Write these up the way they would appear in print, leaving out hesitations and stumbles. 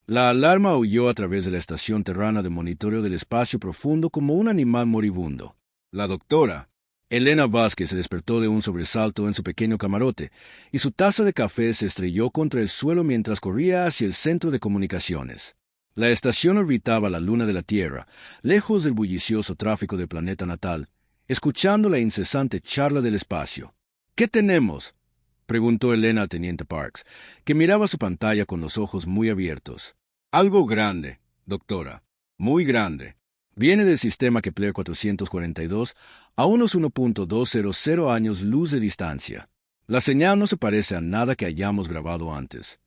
La alarma aulló a través de la estación terrana de monitoreo del espacio profundo como un animal moribundo. La doctora Elena Vázquez se despertó de un sobresalto en su pequeño camarote, y su taza de café se estrelló contra el suelo mientras corría hacia el centro de comunicaciones. La estación orbitaba la luna de la Tierra, lejos del bullicioso tráfico del planeta natal, escuchando la incesante charla del espacio. ¿Qué tenemos?, preguntó Elena al teniente Parks, que miraba su pantalla con los ojos muy abiertos. Algo grande, doctora, muy grande. Viene del sistema Kepler 442 a unos 1.200 años luz de distancia. La señal no se parece a nada que hayamos grabado antes.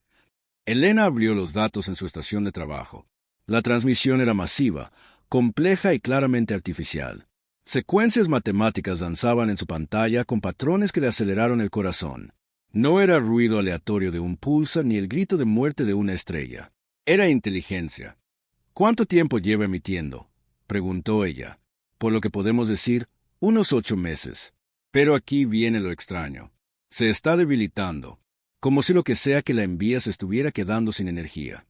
Elena abrió los datos en su estación de trabajo. La transmisión era masiva, compleja y claramente artificial. Secuencias matemáticas danzaban en su pantalla con patrones que le aceleraron el corazón. No era ruido aleatorio de un pulsar ni el grito de muerte de una estrella. Era inteligencia. ¿Cuánto tiempo lleva emitiendo?, preguntó ella. Por lo que podemos decir, unos 8 meses. Pero aquí viene lo extraño. Se está debilitando, como si lo que sea que la envía se estuviera quedando sin energía.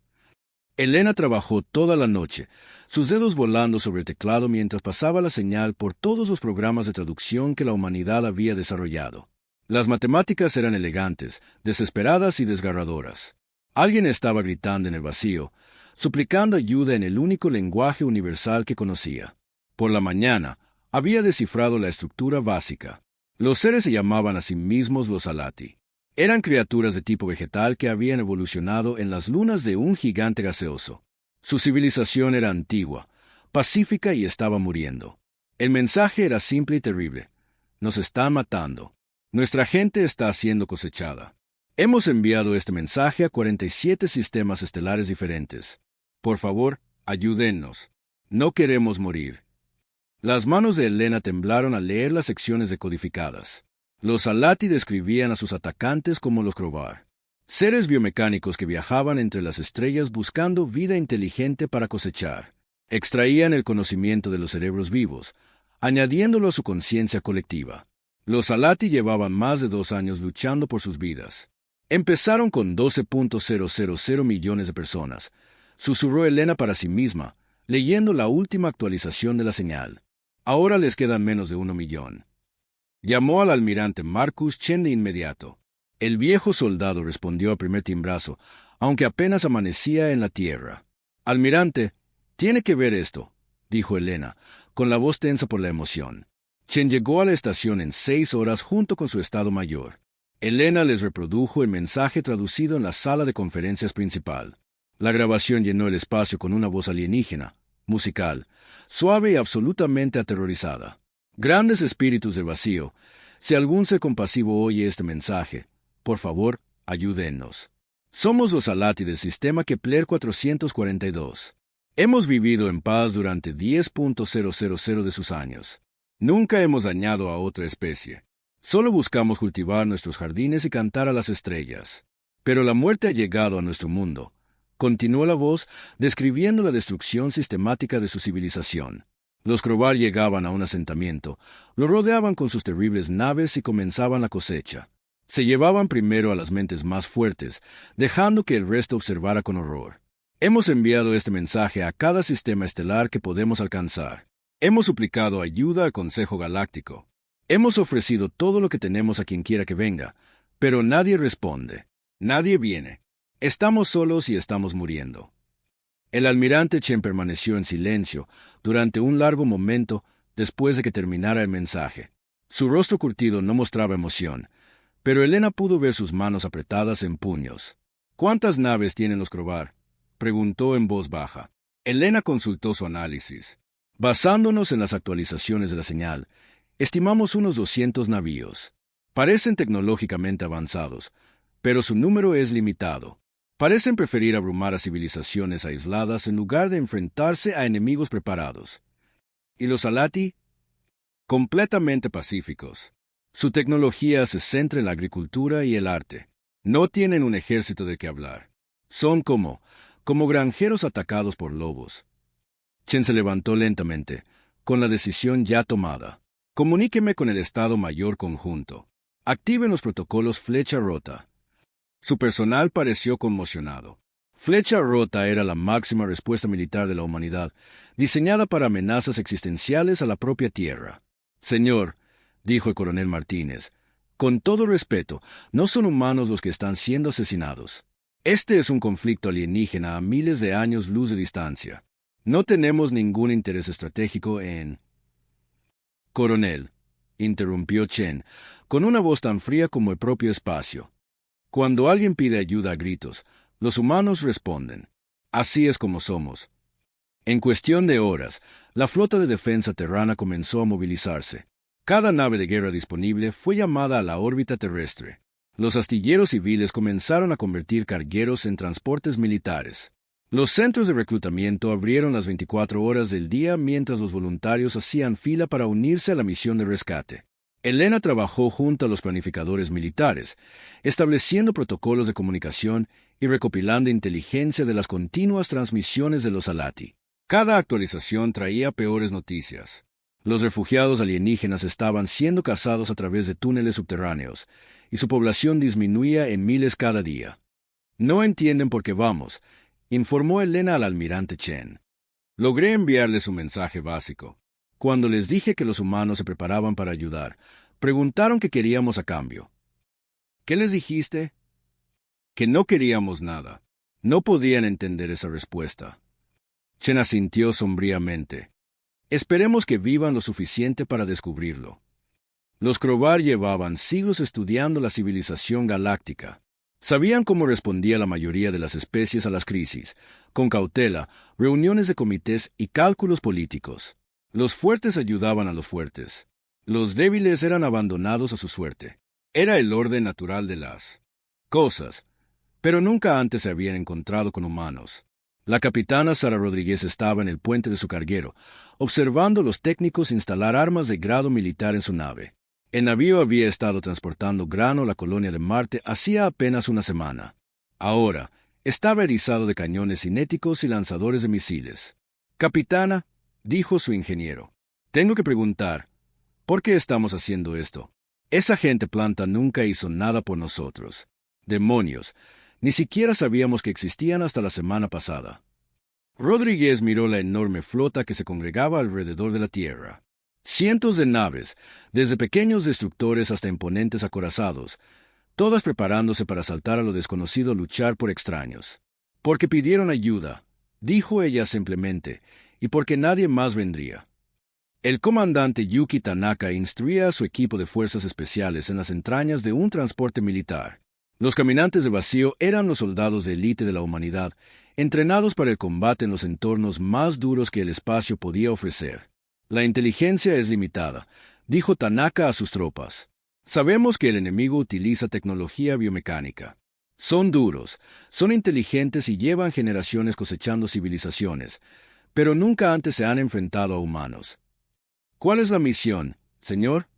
Elena trabajó toda la noche, sus dedos volando sobre el teclado mientras pasaba la señal por todos los programas de traducción que la humanidad había desarrollado. Las matemáticas eran elegantes, desesperadas y desgarradoras. Alguien estaba gritando en el vacío, suplicando ayuda en el único lenguaje universal que conocía. Por la mañana, había descifrado la estructura básica. Los seres se llamaban a sí mismos los Alati. Eran criaturas de tipo vegetal que habían evolucionado en las lunas de un gigante gaseoso. Su civilización era antigua, pacífica y estaba muriendo. El mensaje era simple y terrible. Nos están matando. Nuestra gente está siendo cosechada. Hemos enviado este mensaje a 47 sistemas estelares diferentes. Por favor, ayúdennos. No queremos morir. Las manos de Elena temblaron al leer las secciones decodificadas. Los Alati describían a sus atacantes como los Crovar, seres biomecánicos que viajaban entre las estrellas buscando vida inteligente para cosechar. Extraían el conocimiento de los cerebros vivos, añadiéndolo a su conciencia colectiva. Los Alati llevaban más de 2 años luchando por sus vidas. Empezaron con 12.000 millones de personas, susurró Elena para sí misma, leyendo la última actualización de la señal. Ahora les quedan menos de 1 millón. Llamó al almirante Marcus Chen de inmediato. El viejo soldado respondió al primer timbrazo, aunque apenas amanecía en la tierra. Almirante, tiene que ver esto, dijo Elena, con la voz tensa por la emoción. Chen llegó a la estación en 6 horas junto con su estado mayor. Elena les reprodujo el mensaje traducido en la sala de conferencias principal. La grabación llenó el espacio con una voz alienígena, musical, suave y absolutamente aterrorizada. Grandes espíritus del vacío, si algún ser compasivo oye este mensaje, por favor, ayúdennos. Somos los Alati del sistema Kepler 442. Hemos vivido en paz durante 10.000 de sus años. Nunca hemos dañado a otra especie. Solo buscamos cultivar nuestros jardines y cantar a las estrellas. Pero la muerte ha llegado a nuestro mundo. Continuó la voz, describiendo la destrucción sistemática de su civilización. Los Crovar llegaban a un asentamiento, lo rodeaban con sus terribles naves y comenzaban la cosecha. Se llevaban primero a las mentes más fuertes, dejando que el resto observara con horror. Hemos enviado este mensaje a cada sistema estelar que podemos alcanzar. Hemos suplicado ayuda al Consejo Galáctico. Hemos ofrecido todo lo que tenemos a quien quiera que venga, pero nadie responde. Nadie viene. Estamos solos y estamos muriendo. El almirante Chen permaneció en silencio durante un largo momento después de que terminara el mensaje. Su rostro curtido no mostraba emoción, pero Elena pudo ver sus manos apretadas en puños. ¿Cuántas naves tienen los Crovar?, preguntó en voz baja. Elena consultó su análisis. Basándonos en las actualizaciones de la señal, estimamos unos 200 navíos. Parecen tecnológicamente avanzados, pero su número es limitado. Parecen preferir abrumar a civilizaciones aisladas en lugar de enfrentarse a enemigos preparados. ¿Y los Alati? Completamente pacíficos. Su tecnología se centra en la agricultura y el arte. No tienen un ejército de qué hablar. Son como granjeros atacados por lobos. Chen se levantó lentamente, con la decisión ya tomada. Comuníqueme con el Estado Mayor Conjunto. Activen los protocolos Flecha Rota. Su personal pareció conmocionado. Flecha Rota era la máxima respuesta militar de la humanidad, diseñada para amenazas existenciales a la propia Tierra. Señor, dijo el coronel Martínez, con todo respeto, no son humanos los que están siendo asesinados. Este es un conflicto alienígena a miles de años luz de distancia. No tenemos ningún interés estratégico en... Coronel, interrumpió Chen, con una voz tan fría como el propio espacio. Cuando alguien pide ayuda a gritos, los humanos responden. Así es como somos. En cuestión de horas, la flota de defensa terrana comenzó a movilizarse. Cada nave de guerra disponible fue llamada a la órbita terrestre. Los astilleros civiles comenzaron a convertir cargueros en transportes militares. Los centros de reclutamiento abrieron las 24 horas del día mientras los voluntarios hacían fila para unirse a la misión de rescate. Elena trabajó junto a los planificadores militares, estableciendo protocolos de comunicación y recopilando inteligencia de las continuas transmisiones de los Alati. Cada actualización traía peores noticias. Los refugiados alienígenas estaban siendo cazados a través de túneles subterráneos, y su población disminuía en miles cada día. No entienden por qué vamos, informó Elena al almirante Chen. Logré enviarles un mensaje básico. Cuando les dije que los humanos se preparaban para ayudar, preguntaron qué queríamos a cambio. ¿Qué les dijiste? Que no queríamos nada. No podían entender esa respuesta. Chen asintió sombríamente. Esperemos que vivan lo suficiente para descubrirlo. Los Crobar llevaban siglos estudiando la civilización galáctica. Sabían cómo respondía la mayoría de las especies a las crisis, con cautela, reuniones de comités y cálculos políticos. Los fuertes ayudaban a los fuertes. Los débiles eran abandonados a su suerte. Era el orden natural de las cosas, pero nunca antes se habían encontrado con humanos. La capitana Sara Rodríguez estaba en el puente de su carguero, observando a los técnicos instalar armas de grado militar en su nave. El navío había estado transportando grano a la colonia de Marte hacía apenas una semana. Ahora, estaba erizado de cañones cinéticos y lanzadores de misiles. Capitana, dijo su ingeniero, tengo que preguntar, ¿por qué estamos haciendo esto? Esa gente planta nunca hizo nada por nosotros. Demonios, ni siquiera sabíamos que existían hasta la semana pasada. Rodríguez miró la enorme flota que se congregaba alrededor de la Tierra. Cientos de naves, desde pequeños destructores hasta imponentes acorazados, todas preparándose para saltar a lo desconocido, luchar por extraños. Porque pidieron ayuda, dijo ella simplemente, y porque nadie más vendría. El comandante Yuki Tanaka instruía a su equipo de fuerzas especiales en las entrañas de un transporte militar. Los caminantes de vacío eran los soldados de élite de la humanidad, entrenados para el combate en los entornos más duros que el espacio podía ofrecer. La inteligencia es limitada, dijo Tanaka a sus tropas. Sabemos que el enemigo utiliza tecnología biomecánica. Son duros, son inteligentes y llevan generaciones cosechando civilizaciones, pero nunca antes se han enfrentado a humanos. ¿Cuál es la misión, señor?,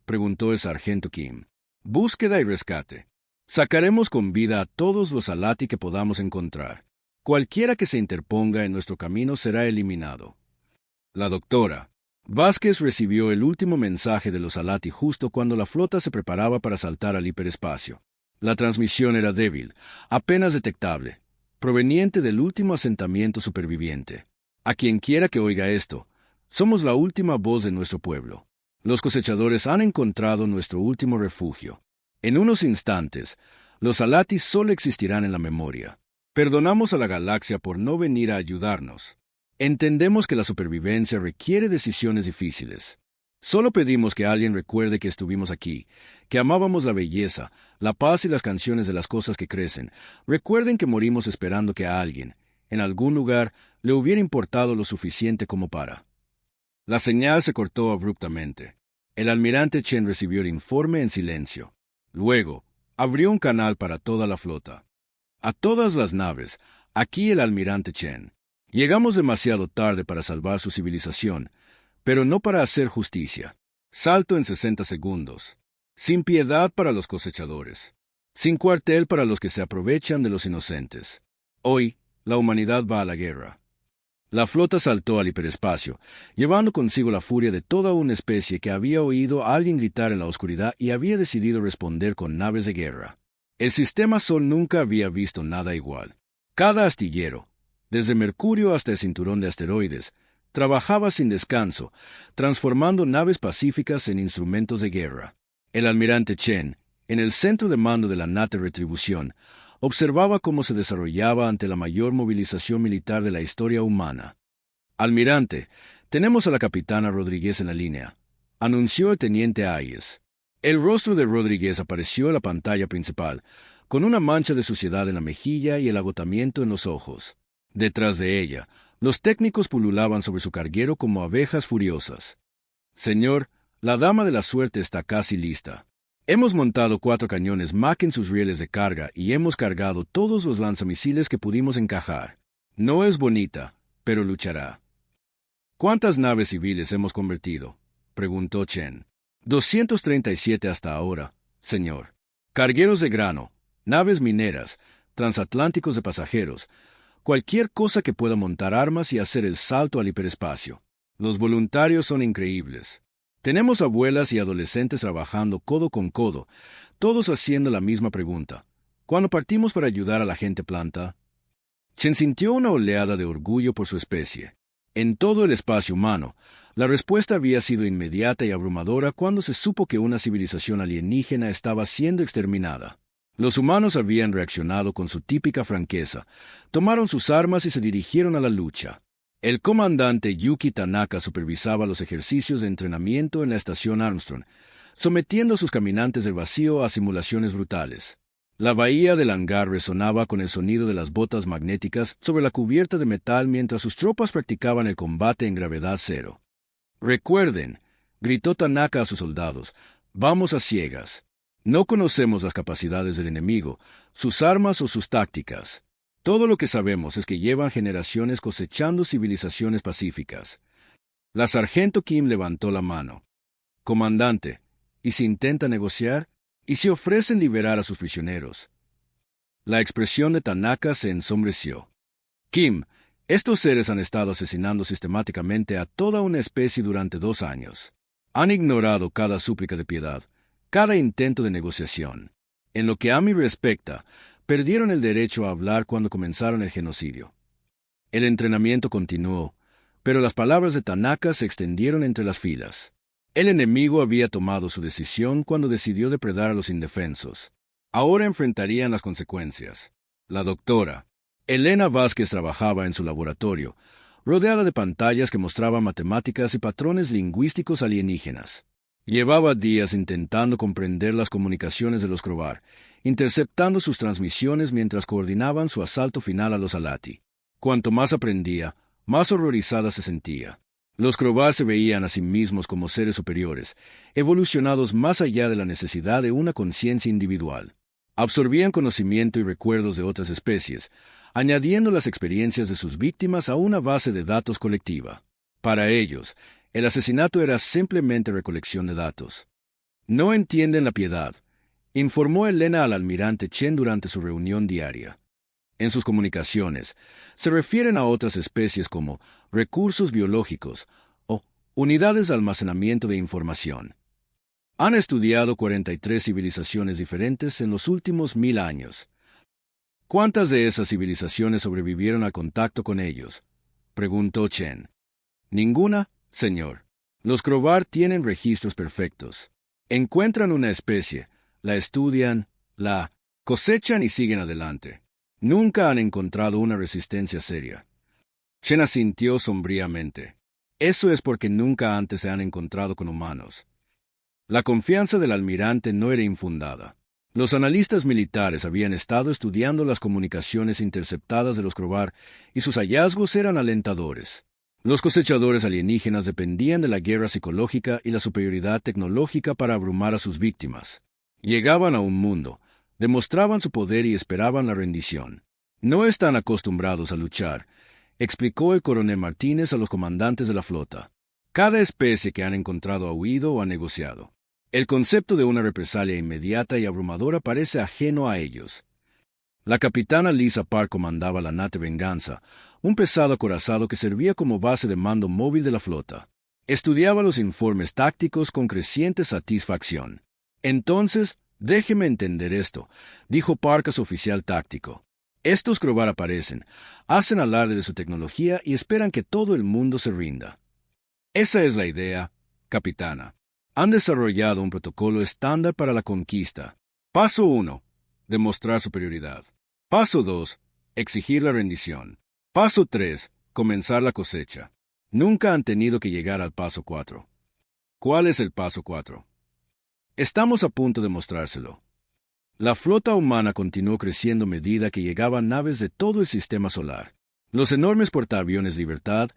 preguntó el sargento Kim. Búsqueda y rescate. Sacaremos con vida a todos los Alati que podamos encontrar. Cualquiera que se interponga en nuestro camino será eliminado. La doctora Vázquez recibió el último mensaje de los Alati justo cuando la flota se preparaba para saltar al hiperespacio. La transmisión era débil, apenas detectable, proveniente del último asentamiento superviviente. A quien quiera que oiga esto, somos la última voz de nuestro pueblo. Los cosechadores han encontrado nuestro último refugio. En unos instantes, los Alati solo existirán en la memoria. Perdonamos a la galaxia por no venir a ayudarnos. Entendemos que la supervivencia requiere decisiones difíciles. Solo pedimos que alguien recuerde que estuvimos aquí, que amábamos la belleza, la paz y las canciones de las cosas que crecen. Recuerden que morimos esperando que a alguien, en algún lugar, le hubiera importado lo suficiente como para. La señal se cortó abruptamente. El almirante Chen recibió el informe en silencio. Luego, abrió un canal para toda la flota. A todas las naves, aquí el almirante Chen. Llegamos demasiado tarde para salvar su civilización, pero no para hacer justicia. Salto en 60 segundos. Sin piedad para los cosechadores. Sin cuartel para los que se aprovechan de los inocentes. Hoy, la humanidad va a la guerra. La flota saltó al hiperespacio, llevando consigo la furia de toda una especie que había oído a alguien gritar en la oscuridad y había decidido responder con naves de guerra. El sistema Sol nunca había visto nada igual. Cada astillero, desde Mercurio hasta el cinturón de asteroides, trabajaba sin descanso, transformando naves pacíficas en instrumentos de guerra. El almirante Chen, en el centro de mando de la nave Retribución, observaba cómo se desarrollaba ante la mayor movilización militar de la historia humana. «Almirante, tenemos a la capitana Rodríguez en la línea», anunció el teniente Hayes. El rostro de Rodríguez apareció en la pantalla principal, con una mancha de suciedad en la mejilla y el agotamiento en los ojos. Detrás de ella, los técnicos pululaban sobre su carguero como abejas furiosas. «Señor, la dama de la suerte está casi lista. Hemos montado 4 cañones Mac en sus rieles de carga y hemos cargado todos los lanzamisiles que pudimos encajar. No es bonita, pero luchará». «¿Cuántas naves civiles hemos convertido?», preguntó Chen. 237 hasta ahora, señor. Cargueros de grano, naves mineras, transatlánticos de pasajeros, cualquier cosa que pueda montar armas y hacer el salto al hiperespacio. Los voluntarios son increíbles. Tenemos abuelas y adolescentes trabajando codo con codo, todos haciendo la misma pregunta. ¿Cuándo partimos para ayudar a la gente planta? Chen sintió una oleada de orgullo por su especie. En todo el espacio humano, la respuesta había sido inmediata y abrumadora cuando se supo que una civilización alienígena estaba siendo exterminada. Los humanos habían reaccionado con su típica franqueza, tomaron sus armas y se dirigieron a la lucha. El comandante Yuki Tanaka supervisaba los ejercicios de entrenamiento en la estación Armstrong, sometiendo a sus caminantes del vacío a simulaciones brutales. La bahía del hangar resonaba con el sonido de las botas magnéticas sobre la cubierta de metal mientras sus tropas practicaban el combate en gravedad cero. «Recuerden», gritó Tanaka a sus soldados, «vamos a ciegas. No conocemos las capacidades del enemigo, sus armas o sus tácticas. Todo lo que sabemos es que llevan generaciones cosechando civilizaciones pacíficas». La sargento Kim levantó la mano. «Comandante, ¿y si intenta negociar? ¿Y si ofrecen liberar a sus prisioneros?» La expresión de Tanaka se ensombreció. «Kim, estos seres han estado asesinando sistemáticamente a toda una especie durante 2 años. Han ignorado cada súplica de piedad, cada intento de negociación. En lo que a mí respecta, perdieron el derecho a hablar cuando comenzaron el genocidio». El entrenamiento continuó, pero las palabras de Tanaka se extendieron entre las filas. El enemigo había tomado su decisión cuando decidió depredar a los indefensos. Ahora enfrentarían las consecuencias. La doctora Elena Vázquez trabajaba en su laboratorio, rodeada de pantallas que mostraban matemáticas y patrones lingüísticos alienígenas. Llevaba días intentando comprender las comunicaciones de los Crovar, interceptando sus transmisiones mientras coordinaban su asalto final a los Alati. Cuanto más aprendía, más horrorizada se sentía. Los Crovar se veían a sí mismos como seres superiores, evolucionados más allá de la necesidad de una conciencia individual. Absorbían conocimiento y recuerdos de otras especies, añadiendo las experiencias de sus víctimas a una base de datos colectiva. Para ellos, el asesinato era simplemente recolección de datos. «No entienden la piedad», informó Elena al almirante Chen durante su reunión diaria. En sus comunicaciones, se refieren a otras especies como recursos biológicos o unidades de almacenamiento de información. Han estudiado 43 civilizaciones diferentes en los últimos 1000 años. ¿Cuántas de esas civilizaciones sobrevivieron al contacto con ellos?, preguntó Chen. «Ninguna, señor. Los Crovar tienen registros perfectos. Encuentran una especie, la estudian, la cosechan y siguen adelante. Nunca han encontrado una resistencia seria». Chen asintió sombríamente. «Eso es porque nunca antes se han encontrado con humanos». La confianza del almirante no era infundada. Los analistas militares habían estado estudiando las comunicaciones interceptadas de los Crovar y sus hallazgos eran alentadores. Los cosechadores alienígenas dependían de la guerra psicológica y la superioridad tecnológica para abrumar a sus víctimas. Llegaban a un mundo, demostraban su poder y esperaban la rendición. «No están acostumbrados a luchar», explicó el coronel Martínez a los comandantes de la flota. «Cada especie que han encontrado ha huido o ha negociado. El concepto de una represalia inmediata y abrumadora parece ajeno a ellos». La capitana Lisa Park comandaba la nave Venganza, un pesado acorazado que servía como base de mando móvil de la flota. Estudiaba los informes tácticos con creciente satisfacción. «Entonces, déjeme entender esto», dijo Park a su oficial táctico. Estos Crovar aparecen, hacen alarde de su tecnología y esperan que todo el mundo se rinda. Esa es la idea, capitana. Han desarrollado un protocolo estándar para la conquista. Paso 1. Demostrar superioridad. Paso 2. Exigir la rendición. Paso 3. Comenzar la cosecha. Nunca han tenido que llegar al paso 4. ¿Cuál es el paso 4? Estamos a punto de mostrárselo. La flota humana continuó creciendo a medida que llegaban naves de todo el sistema solar. Los enormes portaaviones Libertad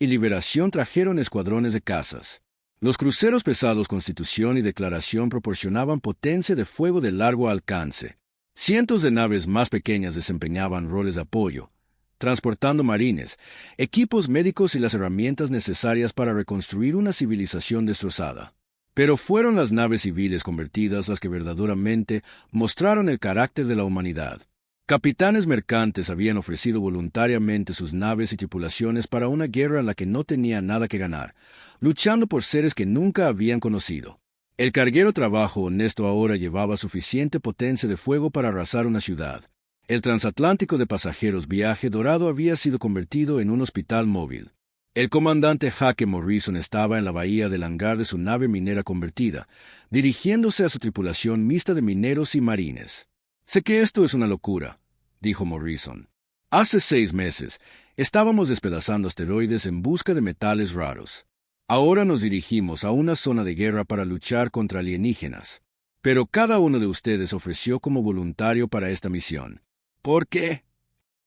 y Liberación trajeron escuadrones de cazas. Los cruceros pesados Constitución y Declaración proporcionaban potencia de fuego de largo alcance. Cientos de naves más pequeñas desempeñaban roles de apoyo, transportando marines, equipos médicos y las herramientas necesarias para reconstruir una civilización destrozada. Pero fueron las naves civiles convertidas las que verdaderamente mostraron el carácter de la humanidad. Capitanes mercantes habían ofrecido voluntariamente sus naves y tripulaciones para una guerra en la que no tenían nada que ganar, luchando por seres que nunca habían conocido. El carguero trabajo honesto ahora llevaba suficiente potencia de fuego para arrasar una ciudad. El transatlántico de pasajeros Viaje Dorado había sido convertido en un hospital móvil. El comandante Jaque Morrison estaba en la bahía del hangar de su nave minera convertida, dirigiéndose a su tripulación mixta de mineros y marines. «Sé que esto es una locura», dijo Morrison. «Hace 6 meses estábamos despedazando asteroides en busca de metales raros. Ahora nos dirigimos a una zona de guerra para luchar contra alienígenas. Pero cada uno de ustedes ofreció como voluntario para esta misión. ¿Por qué?»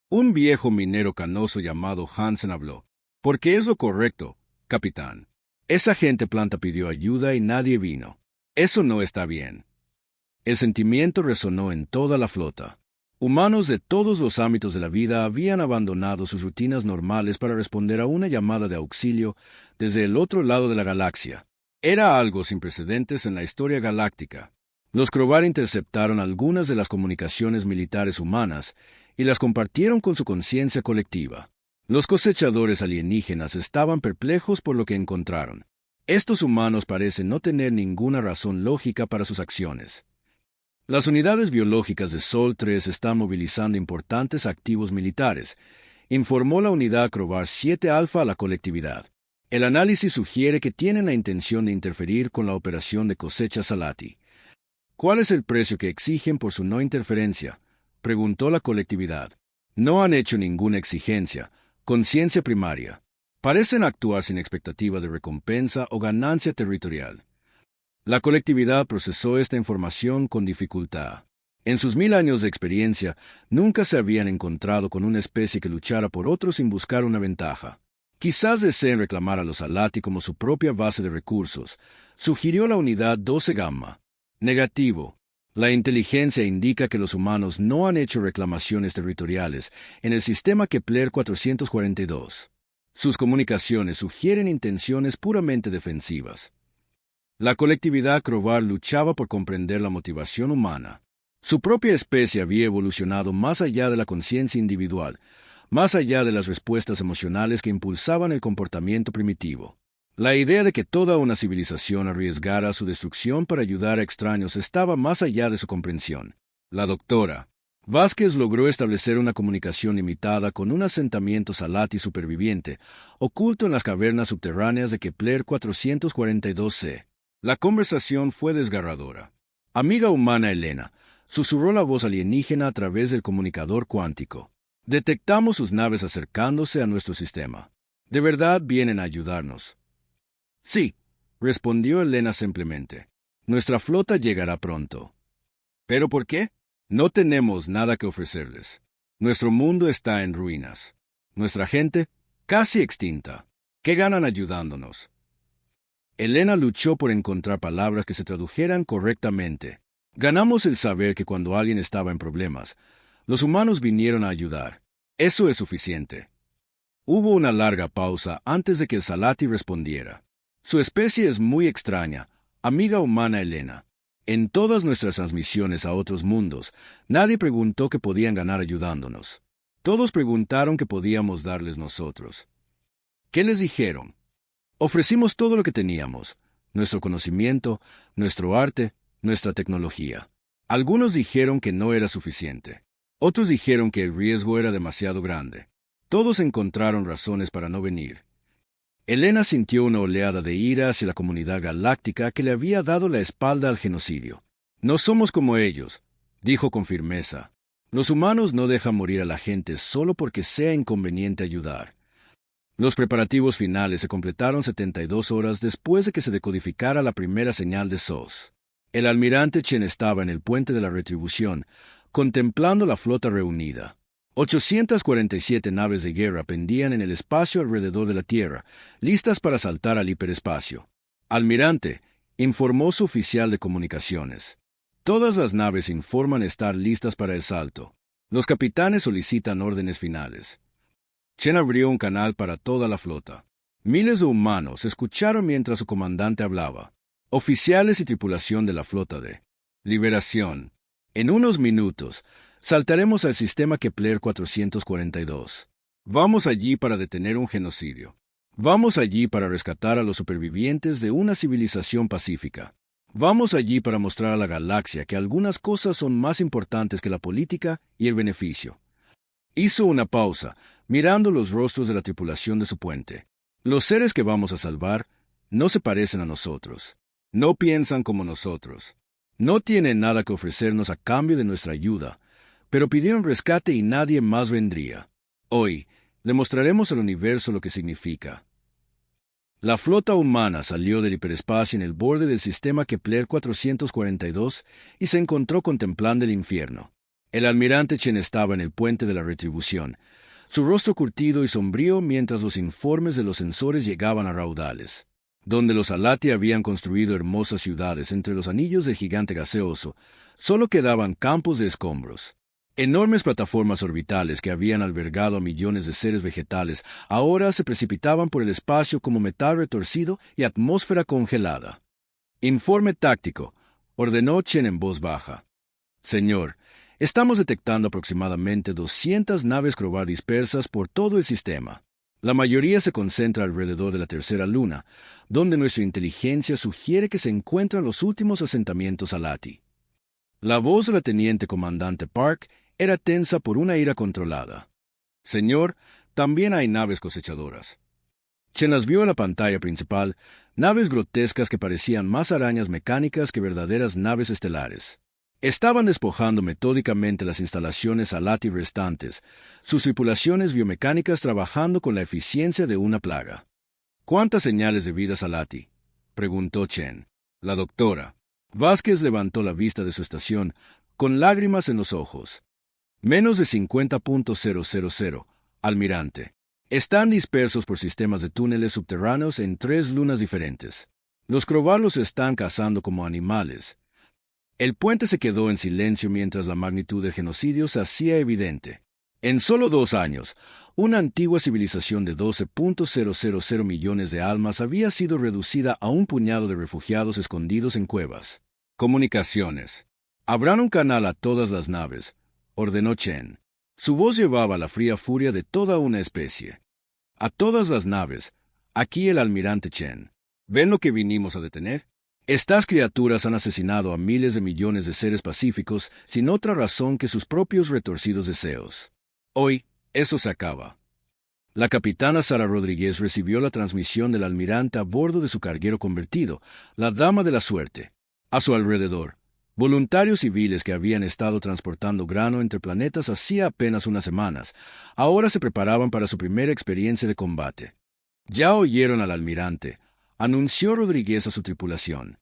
Un viejo minero canoso llamado Hansen habló. «Porque es lo correcto, capitán. Esa gente planta pidió ayuda y nadie vino. Eso no está bien». El sentimiento resonó en toda la flota. Humanos de todos los ámbitos de la vida habían abandonado sus rutinas normales para responder a una llamada de auxilio desde el otro lado de la galaxia. Era algo sin precedentes en la historia galáctica. Los Crovar interceptaron algunas de las comunicaciones militares humanas y las compartieron con su conciencia colectiva. Los cosechadores alienígenas estaban perplejos por lo que encontraron. Estos humanos parecen no tener ninguna razón lógica para sus acciones. Las unidades biológicas de Sol 3 están movilizando importantes activos militares, informó la unidad Crovar 7 Alfa a la colectividad. El análisis sugiere que tienen la intención de interferir con la operación de cosecha Salati. ¿Cuál es el precio que exigen por su no interferencia?, preguntó la colectividad. No han hecho ninguna exigencia. Conciencia primaria. Parecen actuar sin expectativa de recompensa o ganancia territorial. La colectividad procesó esta información con dificultad. En sus 1000 años de experiencia, nunca se habían encontrado con una especie que luchara por otros sin buscar una ventaja. Quizás deseen reclamar a los Alati como su propia base de recursos, sugirió la unidad 12 Gamma. Negativo. La inteligencia indica que los humanos no han hecho reclamaciones territoriales en el sistema Kepler 442. Sus comunicaciones sugieren intenciones puramente defensivas. La colectividad Crovar luchaba por comprender la motivación humana. Su propia especie había evolucionado más allá de la conciencia individual, más allá de las respuestas emocionales que impulsaban el comportamiento primitivo. La idea de que toda una civilización arriesgara su destrucción para ayudar a extraños estaba más allá de su comprensión. La doctora Vázquez logró establecer una comunicación limitada con un asentamiento Salati superviviente, oculto en las cavernas subterráneas de Kepler 442c. La conversación fue desgarradora. «Amiga humana Elena», susurró la voz alienígena a través del comunicador cuántico. «Detectamos sus naves acercándose a nuestro sistema. ¿De verdad vienen a ayudarnos?» «Sí», respondió Elena simplemente. «Nuestra flota llegará pronto». «¿Pero por qué?» «No tenemos nada que ofrecerles. Nuestro mundo está en ruinas. Nuestra gente, casi extinta. ¿Qué ganan ayudándonos?» Elena luchó por encontrar palabras que se tradujeran correctamente. «Ganamos el saber que cuando alguien estaba en problemas, los humanos vinieron a ayudar. Eso es suficiente». Hubo una larga pausa antes de que el Salati respondiera. «Su especie es muy extraña, amiga humana Elena. En todas nuestras transmisiones a otros mundos, nadie preguntó qué podían ganar ayudándonos. Todos preguntaron qué podíamos darles nosotros. ¿Qué les dijeron? Ofrecimos todo lo que teníamos, nuestro conocimiento, nuestro arte, nuestra tecnología. Algunos dijeron que no era suficiente. Otros dijeron que el riesgo era demasiado grande. Todos encontraron razones para no venir. Elena sintió una oleada de ira hacia la comunidad galáctica que le había dado la espalda al genocidio. No somos como ellos, dijo con firmeza. Los humanos no dejan morir a la gente solo porque sea inconveniente ayudar. Los preparativos finales se completaron 72 horas después de que se decodificara la primera señal de SOS. El almirante Chen estaba en el puente de la Retribución, contemplando la flota reunida. 847 naves de guerra pendían en el espacio alrededor de la Tierra, listas para saltar al hiperespacio. Almirante, informó su oficial de comunicaciones. Todas las naves informan estar listas para el salto. Los capitanes solicitan órdenes finales. Chen abrió un canal para toda la flota. Miles de humanos escucharon mientras su comandante hablaba. Oficiales y tripulación de la flota de Liberación. En unos minutos, saltaremos al sistema Kepler 442. Vamos allí para detener un genocidio. Vamos allí para rescatar a los supervivientes de una civilización pacífica. Vamos allí para mostrar a la galaxia que algunas cosas son más importantes que la política y el beneficio. Hizo una pausa, mirando los rostros de la tripulación de su puente. Los seres que vamos a salvar no se parecen a nosotros. No piensan como nosotros. No tienen nada que ofrecernos a cambio de nuestra ayuda, pero pidieron rescate y nadie más vendría. Hoy, le mostraremos al universo lo que significa. La flota humana salió del hiperespacio en el borde del sistema Kepler 442 y se encontró contemplando el infierno. El almirante Chen estaba en el puente de la Retribución, su rostro curtido y sombrío mientras los informes de los sensores llegaban a raudales. Donde los Alati habían construido hermosas ciudades entre los anillos del gigante gaseoso, solo quedaban campos de escombros. Enormes plataformas orbitales que habían albergado a millones de seres vegetales ahora se precipitaban por el espacio como metal retorcido y atmósfera congelada. Informe táctico, ordenó Chen en voz baja. Señor, estamos detectando aproximadamente 200 naves Crovar dispersas por todo el sistema. La mayoría se concentra alrededor de la tercera luna, donde nuestra inteligencia sugiere que se encuentran los últimos asentamientos Alati. La voz de la teniente comandante Park era tensa por una ira controlada. Señor, también hay naves cosechadoras. Chen las vio en la pantalla principal, naves grotescas que parecían más arañas mecánicas que verdaderas naves estelares. Estaban despojando metódicamente las instalaciones Alati restantes, sus tripulaciones biomecánicas trabajando con la eficiencia de una plaga. ¿Cuántas señales de vida Alati?, preguntó Chen. La doctora. Vázquez levantó la vista de su estación, con lágrimas en los ojos. Menos de 50.000, almirante. Están dispersos por sistemas de túneles subterráneos en 3 lunas diferentes. Los Crovar los están cazando como animales. El puente se quedó en silencio mientras la magnitud del genocidio se hacía evidente. En solo 2 años, una antigua civilización de 12.000 millones de almas había sido reducida a un puñado de refugiados escondidos en cuevas. Comunicaciones. Abran un canal a todas las naves, ordenó Chen. Su voz llevaba la fría furia de toda una especie. A todas las naves, aquí el almirante Chen. ¿Ven lo que vinimos a detener? Estas criaturas han asesinado a miles de millones de seres pacíficos sin otra razón que sus propios retorcidos deseos. Hoy, eso se acaba. La capitana Sara Rodríguez recibió la transmisión del almirante a bordo de su carguero convertido, la Dama de la Suerte. A su alrededor, voluntarios civiles que habían estado transportando grano entre planetas hacía apenas unas semanas, ahora se preparaban para su primera experiencia de combate. Ya oyeron al almirante, anunció Rodríguez a su tripulación.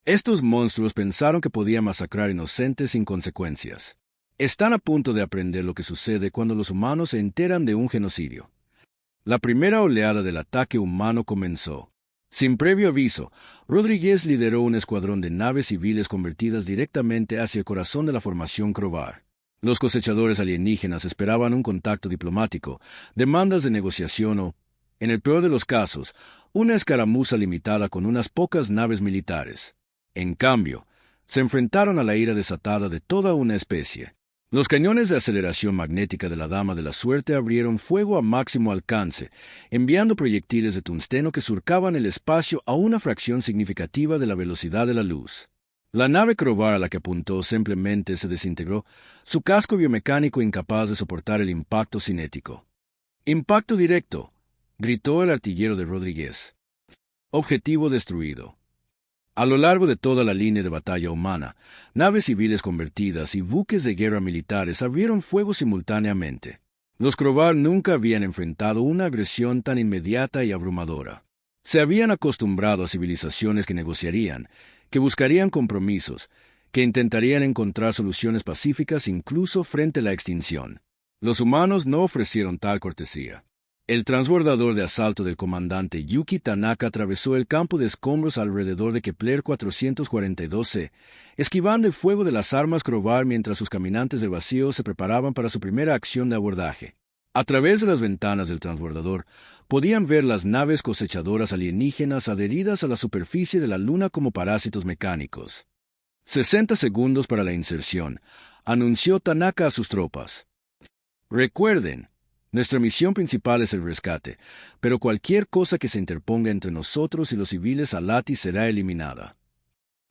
Estos monstruos pensaron que podían masacrar inocentes sin consecuencias. Están a punto de aprender lo que sucede cuando los humanos se enteran de un genocidio. La primera oleada del ataque humano comenzó. Sin previo aviso, Rodríguez lideró un escuadrón de naves civiles convertidas directamente hacia el corazón de la formación Crovar. Los cosechadores alienígenas esperaban un contacto diplomático, demandas de negociación o, en el peor de los casos, una escaramuza limitada con unas pocas naves militares. En cambio, se enfrentaron a la ira desatada de toda una especie. Los cañones de aceleración magnética de la Dama de la Suerte abrieron fuego a máximo alcance, enviando proyectiles de tungsteno que surcaban el espacio a una fracción significativa de la velocidad de la luz. La nave Crovar a la que apuntó simplemente se desintegró, su casco biomecánico incapaz de soportar el impacto cinético. «Impacto directo», gritó el artillero de Rodríguez. Objetivo destruido. A lo largo de toda la línea de batalla humana, naves civiles convertidas y buques de guerra militares abrieron fuego simultáneamente. Los Crovar nunca habían enfrentado una agresión tan inmediata y abrumadora. Se habían acostumbrado a civilizaciones que negociarían, que buscarían compromisos, que intentarían encontrar soluciones pacíficas incluso frente a la extinción. Los humanos no ofrecieron tal cortesía. El transbordador de asalto del comandante Yuki Tanaka atravesó el campo de escombros alrededor de Kepler 442c, esquivando el fuego de las armas Crovar mientras sus caminantes del vacío se preparaban para su primera acción de abordaje. A través de las ventanas del transbordador, podían ver las naves cosechadoras alienígenas adheridas a la superficie de la Luna como parásitos mecánicos. 60 segundos para la inserción, anunció Tanaka a sus tropas. Recuerden, nuestra misión principal es el rescate, pero cualquier cosa que se interponga entre nosotros y los civiles Alati será eliminada.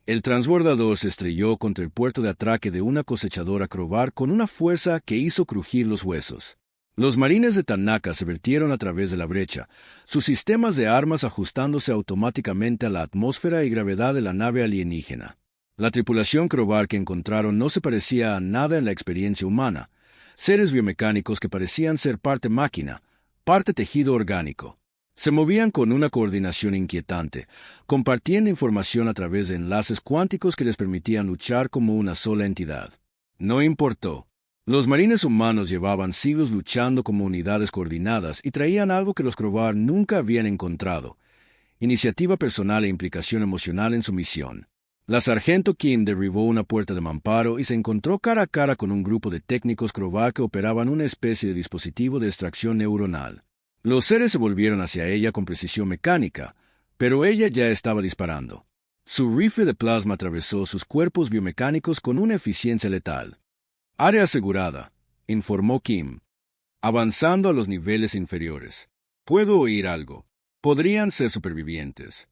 El transbordador se estrelló contra el puerto de atraque de una cosechadora Crovar con una fuerza que hizo crujir los huesos. Los marines de Tanaka se vertieron a través de la brecha, sus sistemas de armas ajustándose automáticamente a la atmósfera y gravedad de la nave alienígena. La tripulación Crovar que encontraron no se parecía a nada en la experiencia humana, seres biomecánicos que parecían ser parte máquina, parte tejido orgánico. Se movían con una coordinación inquietante, compartiendo información a través de enlaces cuánticos que les permitían luchar como una sola entidad. No importó. Los marines humanos llevaban siglos luchando como unidades coordinadas y traían algo que los Crovar nunca habían encontrado: iniciativa personal e implicación emocional en su misión. La sargento Kim derribó una puerta de mamparo y se encontró cara a cara con un grupo de técnicos Crovar que operaban una especie de dispositivo de extracción neuronal. Los seres se volvieron hacia ella con precisión mecánica, pero ella ya estaba disparando. Su rifle de plasma atravesó sus cuerpos biomecánicos con una eficiencia letal. «Área asegurada», informó Kim, avanzando a los niveles inferiores. «Puedo oír algo. Podrían ser supervivientes».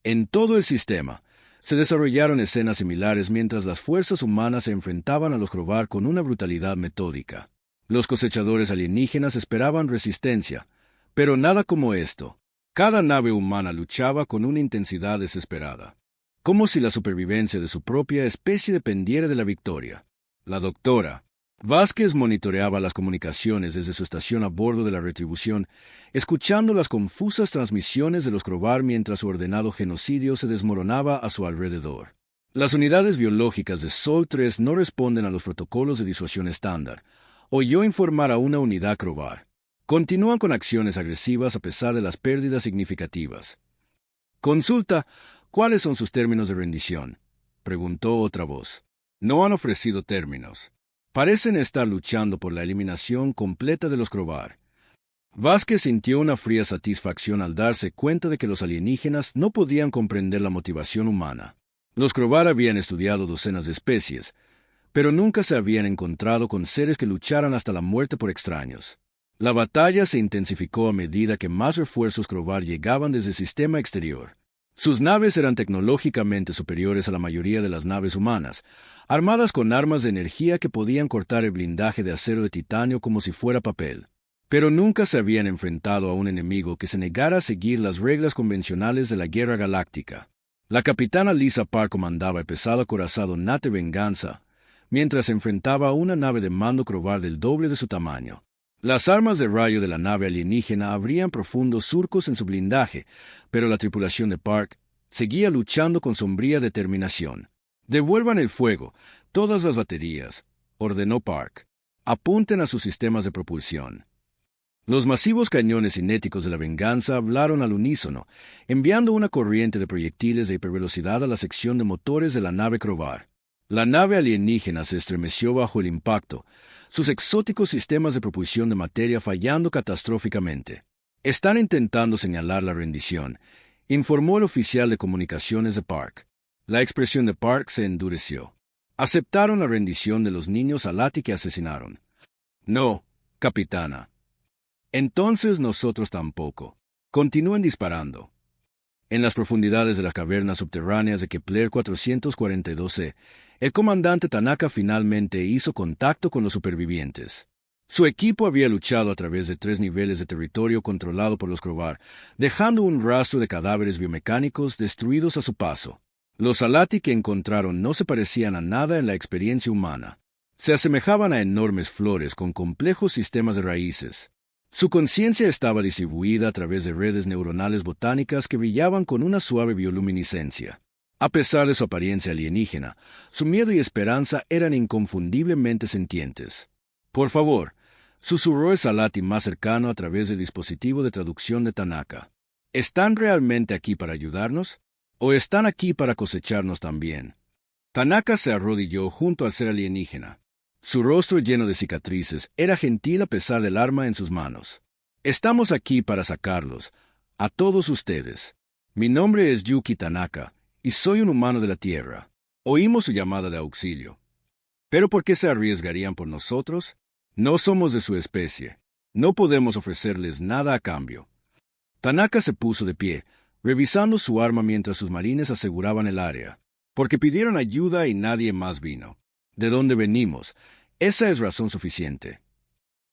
En todo el sistema se desarrollaron escenas similares mientras las fuerzas humanas se enfrentaban a los Crovar con una brutalidad metódica. Los cosechadores alienígenas esperaban resistencia, pero nada como esto. Cada nave humana luchaba con una intensidad desesperada, como si la supervivencia de su propia especie dependiera de la victoria. La doctora Vázquez monitoreaba las comunicaciones desde su estación a bordo de la Retribución, escuchando las confusas transmisiones de los Crovar mientras su ordenado genocidio se desmoronaba a su alrededor. Las unidades biológicas de Sol 3 no responden a los protocolos de disuasión estándar, oyó informar a una unidad Crovar. Continúan con acciones agresivas a pesar de las pérdidas significativas. «Consulta, ¿cuáles son sus términos de rendición?», preguntó otra voz. «No han ofrecido términos. Parecen estar luchando por la eliminación completa de los Crovar». Vázquez sintió una fría satisfacción al darse cuenta de que los alienígenas no podían comprender la motivación humana. Los Crovar habían estudiado docenas de especies, pero nunca se habían encontrado con seres que lucharan hasta la muerte por extraños. La batalla se intensificó a medida que más refuerzos Crovar llegaban desde el sistema exterior. Sus naves eran tecnológicamente superiores a la mayoría de las naves humanas, armadas con armas de energía que podían cortar el blindaje de acero de titanio como si fuera papel. Pero nunca se habían enfrentado a un enemigo que se negara a seguir las reglas convencionales de la guerra galáctica. La capitana Lisa Park comandaba el pesado acorazado Nate Venganza, mientras se enfrentaba a una nave de mando Crovar del doble de su tamaño. Las armas de rayo de la nave alienígena abrían profundos surcos en su blindaje, pero la tripulación de Park seguía luchando con sombría determinación. «Devuelvan el fuego, todas las baterías», ordenó Park. «Apunten a sus sistemas de propulsión». Los masivos cañones cinéticos de la Venganza hablaron al unísono, enviando una corriente de proyectiles de hipervelocidad a la sección de motores de la nave Crovar. La nave alienígena se estremeció bajo el impacto, sus exóticos sistemas de propulsión de materia fallando catastróficamente. «Están intentando señalar la rendición», informó el oficial de comunicaciones de Park. La expresión de Park se endureció. «Aceptaron la rendición de los niños Alati que asesinaron». «No, capitana». «Entonces nosotros tampoco. Continúen disparando». En las profundidades de las cavernas subterráneas de Kepler 442c, el comandante Tanaka finalmente hizo contacto con los supervivientes. Su equipo había luchado a través de 3 niveles de territorio controlado por los Crovar, dejando un rastro de cadáveres biomecánicos destruidos a su paso. Los Alati que encontraron no se parecían a nada en la experiencia humana. Se asemejaban a enormes flores con complejos sistemas de raíces. Su conciencia estaba distribuida a través de redes neuronales botánicas que brillaban con una suave bioluminiscencia. A pesar de su apariencia alienígena, su miedo y esperanza eran inconfundiblemente sentientes. «Por favor», susurró el Salati más cercano a través del dispositivo de traducción de Tanaka. «¿Están realmente aquí para ayudarnos? ¿O están aquí para cosecharnos también?» Tanaka se arrodilló junto al ser alienígena. Su rostro lleno de cicatrices era gentil a pesar del arma en sus manos. «Estamos aquí para sacarlos, a todos ustedes. Mi nombre es Yuki Tanaka, y soy un humano de la Tierra. Oímos su llamada de auxilio. ¿Pero por qué se arriesgarían por nosotros? No somos de su especie. No podemos ofrecerles nada a cambio». Tanaka se puso de pie, revisando su arma mientras sus marines aseguraban el área. «Porque pidieron ayuda y nadie más vino. ¿De dónde venimos? Esa es razón suficiente».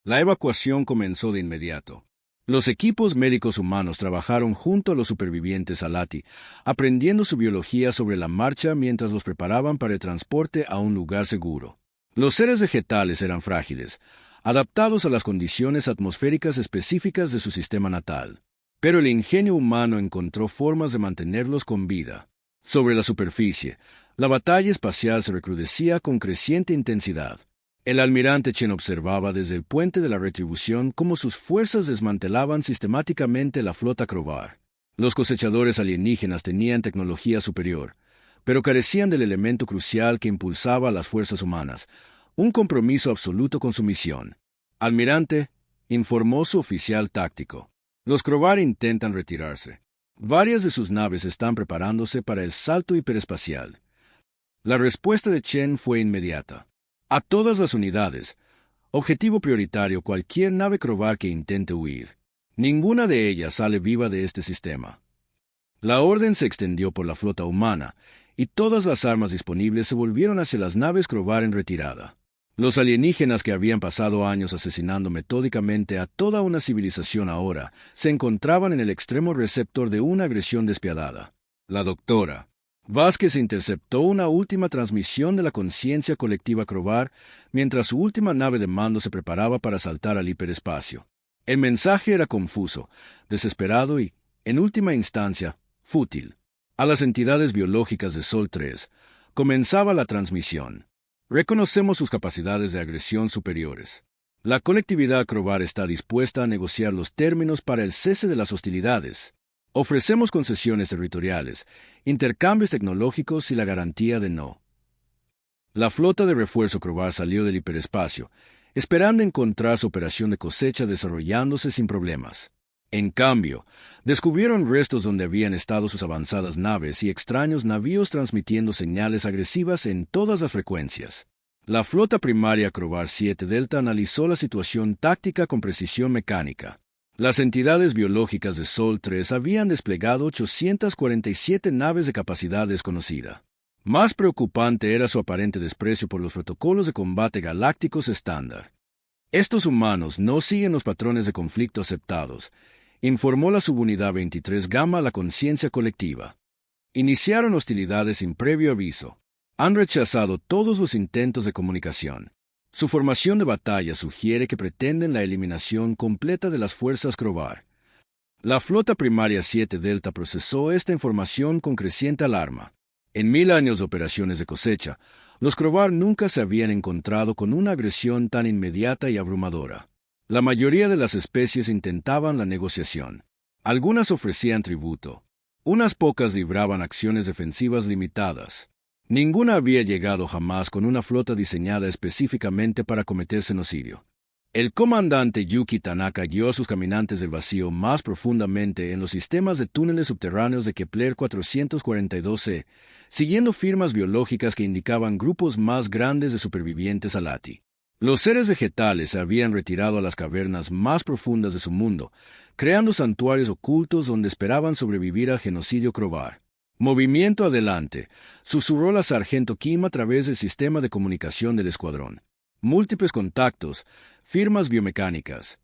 La evacuación comenzó de inmediato. Los equipos médicos humanos trabajaron junto a los supervivientes Alati, aprendiendo su biología sobre la marcha mientras los preparaban para el transporte a un lugar seguro. Los seres vegetales eran frágiles, adaptados a las condiciones atmosféricas específicas de su sistema natal. Pero el ingenio humano encontró formas de mantenerlos con vida. Sobre la superficie, la batalla espacial se recrudecía con creciente intensidad. El almirante Chen observaba desde el puente de la retribución cómo sus fuerzas desmantelaban sistemáticamente la flota Crovar. Los cosechadores alienígenas tenían tecnología superior, pero carecían del elemento crucial que impulsaba a las fuerzas humanas, un compromiso absoluto con su misión. «Almirante», informó su oficial táctico, «los Crovar intentan retirarse. Varias de sus naves están preparándose para el salto hiperespacial». La respuesta de Chen fue inmediata. «A todas las unidades. Objetivo prioritario cualquier nave Crovar que intente huir. Ninguna de ellas sale viva de este sistema». La orden se extendió por la flota humana, y todas las armas disponibles se volvieron hacia las naves Crovar en retirada. Los alienígenas que habían pasado años asesinando metódicamente a toda una civilización ahora se encontraban en el extremo receptor de una agresión despiadada. La doctora Vázquez interceptó una última transmisión de la conciencia colectiva Crovar mientras su última nave de mando se preparaba para saltar al hiperespacio. El mensaje era confuso, desesperado y, en última instancia, fútil. A las entidades biológicas de Sol 3 comenzaba la transmisión. «Reconocemos sus capacidades de agresión superiores. La colectividad Crovar está dispuesta a negociar los términos para el cese de las hostilidades. Ofrecemos concesiones territoriales, intercambios tecnológicos y la garantía de no». La flota de refuerzo Crovar salió del hiperespacio, esperando encontrar su operación de cosecha desarrollándose sin problemas. En cambio, descubrieron restos donde habían estado sus avanzadas naves y extraños navíos transmitiendo señales agresivas en todas las frecuencias. La flota primaria Crovar 7 Delta analizó la situación táctica con precisión mecánica. Las entidades biológicas de Sol 3 habían desplegado 847 naves de capacidad desconocida. Más preocupante era su aparente desprecio por los protocolos de combate galácticos estándar. «Estos humanos no siguen los patrones de conflicto aceptados», informó la subunidad 23 Gamma a la conciencia colectiva. «Iniciaron hostilidades sin previo aviso. Han rechazado todos los intentos de comunicación. Su formación de batalla sugiere que pretenden la eliminación completa de las fuerzas Crovar». La flota primaria 7 Delta procesó esta información con creciente alarma. En 1000 años de operaciones de cosecha, los Crovar nunca se habían encontrado con una agresión tan inmediata y abrumadora. La mayoría de las especies intentaban la negociación. Algunas ofrecían tributo. Unas pocas libraban acciones defensivas limitadas. Ninguna había llegado jamás con una flota diseñada específicamente para cometer genocidio. El comandante Yuki Tanaka guió a sus caminantes del vacío más profundamente en los sistemas de túneles subterráneos de Kepler 442c, siguiendo firmas biológicas que indicaban grupos más grandes de supervivientes Alati. Los seres vegetales se habían retirado a las cavernas más profundas de su mundo, creando santuarios ocultos donde esperaban sobrevivir al genocidio Crovar. Movimiento adelante, susurró la sargento Kim a través del sistema de comunicación del escuadrón. Múltiples contactos, firmas biomecánicas.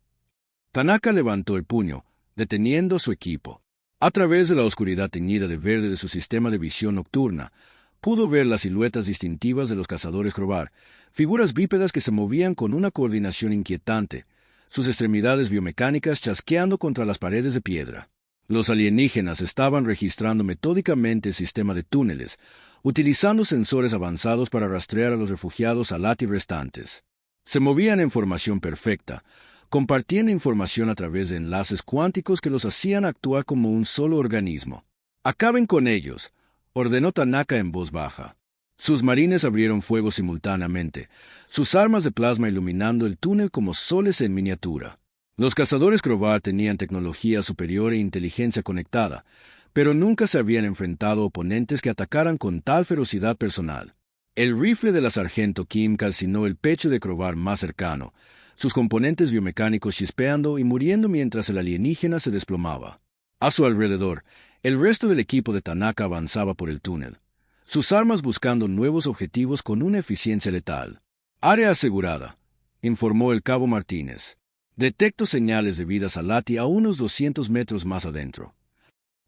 Tanaka levantó el puño, deteniendo su equipo. A través de la oscuridad teñida de verde de su sistema de visión nocturna, pudo ver las siluetas distintivas de los cazadores Crovar, figuras bípedas que se movían con una coordinación inquietante, sus extremidades biomecánicas chasqueando contra las paredes de piedra. Los alienígenas estaban registrando metódicamente el sistema de túneles, utilizando sensores avanzados para rastrear a los refugiados Alati restantes. Se movían en formación perfecta, compartían información a través de enlaces cuánticos que los hacían actuar como un solo organismo. «Acaben con ellos», ordenó Tanaka en voz baja. Sus marines abrieron fuego simultáneamente, sus armas de plasma iluminando el túnel como soles en miniatura. Los cazadores Crovar tenían tecnología superior e inteligencia conectada, pero nunca se habían enfrentado a oponentes que atacaran con tal ferocidad personal. El rifle de la sargento Kim calcinó el pecho de Crovar más cercano, sus componentes biomecánicos chispeando y muriendo mientras el alienígena se desplomaba. A su alrededor, el resto del equipo de Tanaka avanzaba por el túnel, sus armas buscando nuevos objetivos con una eficiencia letal. «Área asegurada», informó el cabo Martínez. «Detecto señales de vida Alati a unos 200 metros más adentro».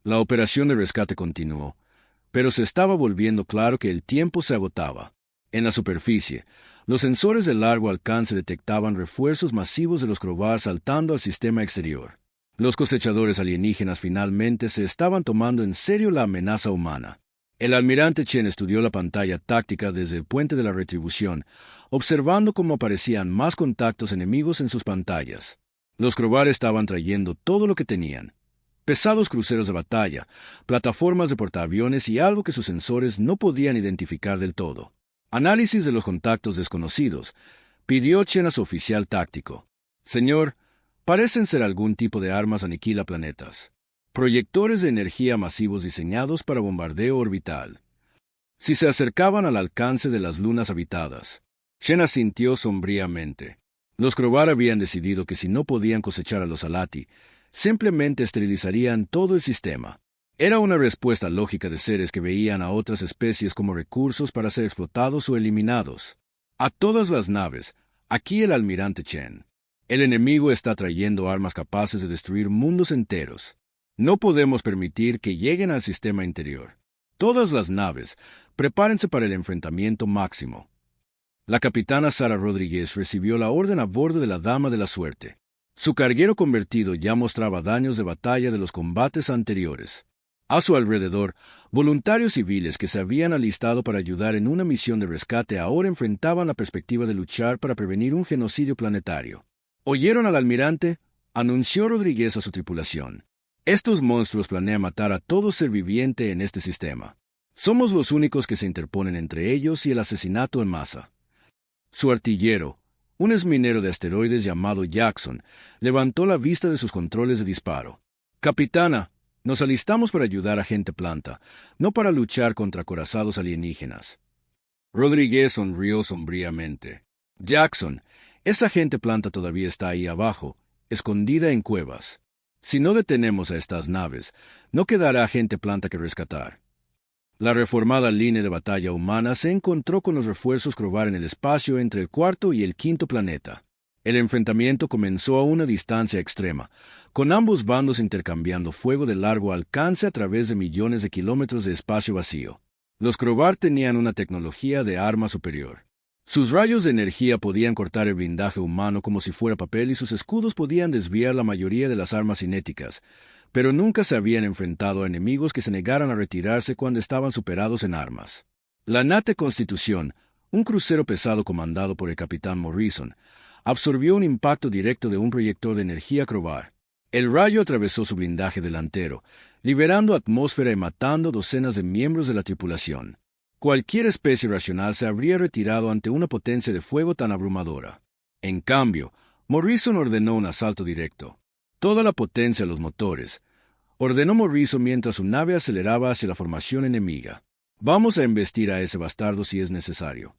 La operación de rescate continuó, pero se estaba volviendo claro que el tiempo se agotaba. En la superficie, los sensores de largo alcance detectaban refuerzos masivos de los Crovar saltando al sistema exterior. Los cosechadores alienígenas finalmente se estaban tomando en serio la amenaza humana. El almirante Chen estudió la pantalla táctica desde el puente de la retribución, observando cómo aparecían más contactos enemigos en sus pantallas. Los Crovar estaban trayendo todo lo que tenían: pesados cruceros de batalla, plataformas de portaaviones y algo que sus sensores no podían identificar del todo. Análisis de los contactos desconocidos, pidió Chen a su oficial táctico. «Señor, parecen ser algún tipo de armas aniquilaplanetas. Proyectores de energía masivos diseñados para bombardeo orbital. Si se acercaban al alcance de las lunas habitadas». Chen asintió sombríamente. Los Crovar habían decidido que si no podían cosechar a los Alati, simplemente esterilizarían todo el sistema. Era una respuesta lógica de seres que veían a otras especies como recursos para ser explotados o eliminados. «A todas las naves, aquí el almirante Chen. El enemigo está trayendo armas capaces de destruir mundos enteros. No podemos permitir que lleguen al sistema interior. Todas las naves, prepárense para el enfrentamiento máximo». La capitana Sara Rodríguez recibió la orden a bordo de la Dama de la Suerte. Su carguero convertido ya mostraba daños de batalla de los combates anteriores. A su alrededor, voluntarios civiles que se habían alistado para ayudar en una misión de rescate ahora enfrentaban la perspectiva de luchar para prevenir un genocidio planetario. «¿Oyeron al almirante?», anunció Rodríguez a su tripulación. «Estos monstruos planean matar a todo ser viviente en este sistema. Somos los únicos que se interponen entre ellos y el asesinato en masa». Su artillero, un exminero de asteroides llamado Jackson, levantó la vista de sus controles de disparo. «Capitana, nos alistamos para ayudar a gente planta, no para luchar contra acorazados alienígenas». Rodríguez sonrió sombríamente. «Jackson, esa gente planta todavía está ahí abajo, escondida en cuevas. Si no detenemos a estas naves, no quedará gente planta que rescatar». La reformada línea de batalla humana se encontró con los refuerzos Crovar en el espacio entre el cuarto y el quinto planeta. El enfrentamiento comenzó a una distancia extrema, con ambos bandos intercambiando fuego de largo alcance a través de millones de kilómetros de espacio vacío. Los Crovar tenían una tecnología de arma superior. Sus rayos de energía podían cortar el blindaje humano como si fuera papel y sus escudos podían desviar la mayoría de las armas cinéticas, pero nunca se habían enfrentado a enemigos que se negaran a retirarse cuando estaban superados en armas. La Nate Constitución, un crucero pesado comandado por el capitán Morrison, absorbió un impacto directo de un proyector de energía Crovar. El rayo atravesó su blindaje delantero, liberando atmósfera y matando docenas de miembros de la tripulación. Cualquier especie racional se habría retirado ante una potencia de fuego tan abrumadora. En cambio, Morrison ordenó un asalto directo. Toda la potencia de los motores, ordenó Morrison mientras su nave aceleraba hacia la formación enemiga. «Vamos a embestir a ese bastardo si es necesario».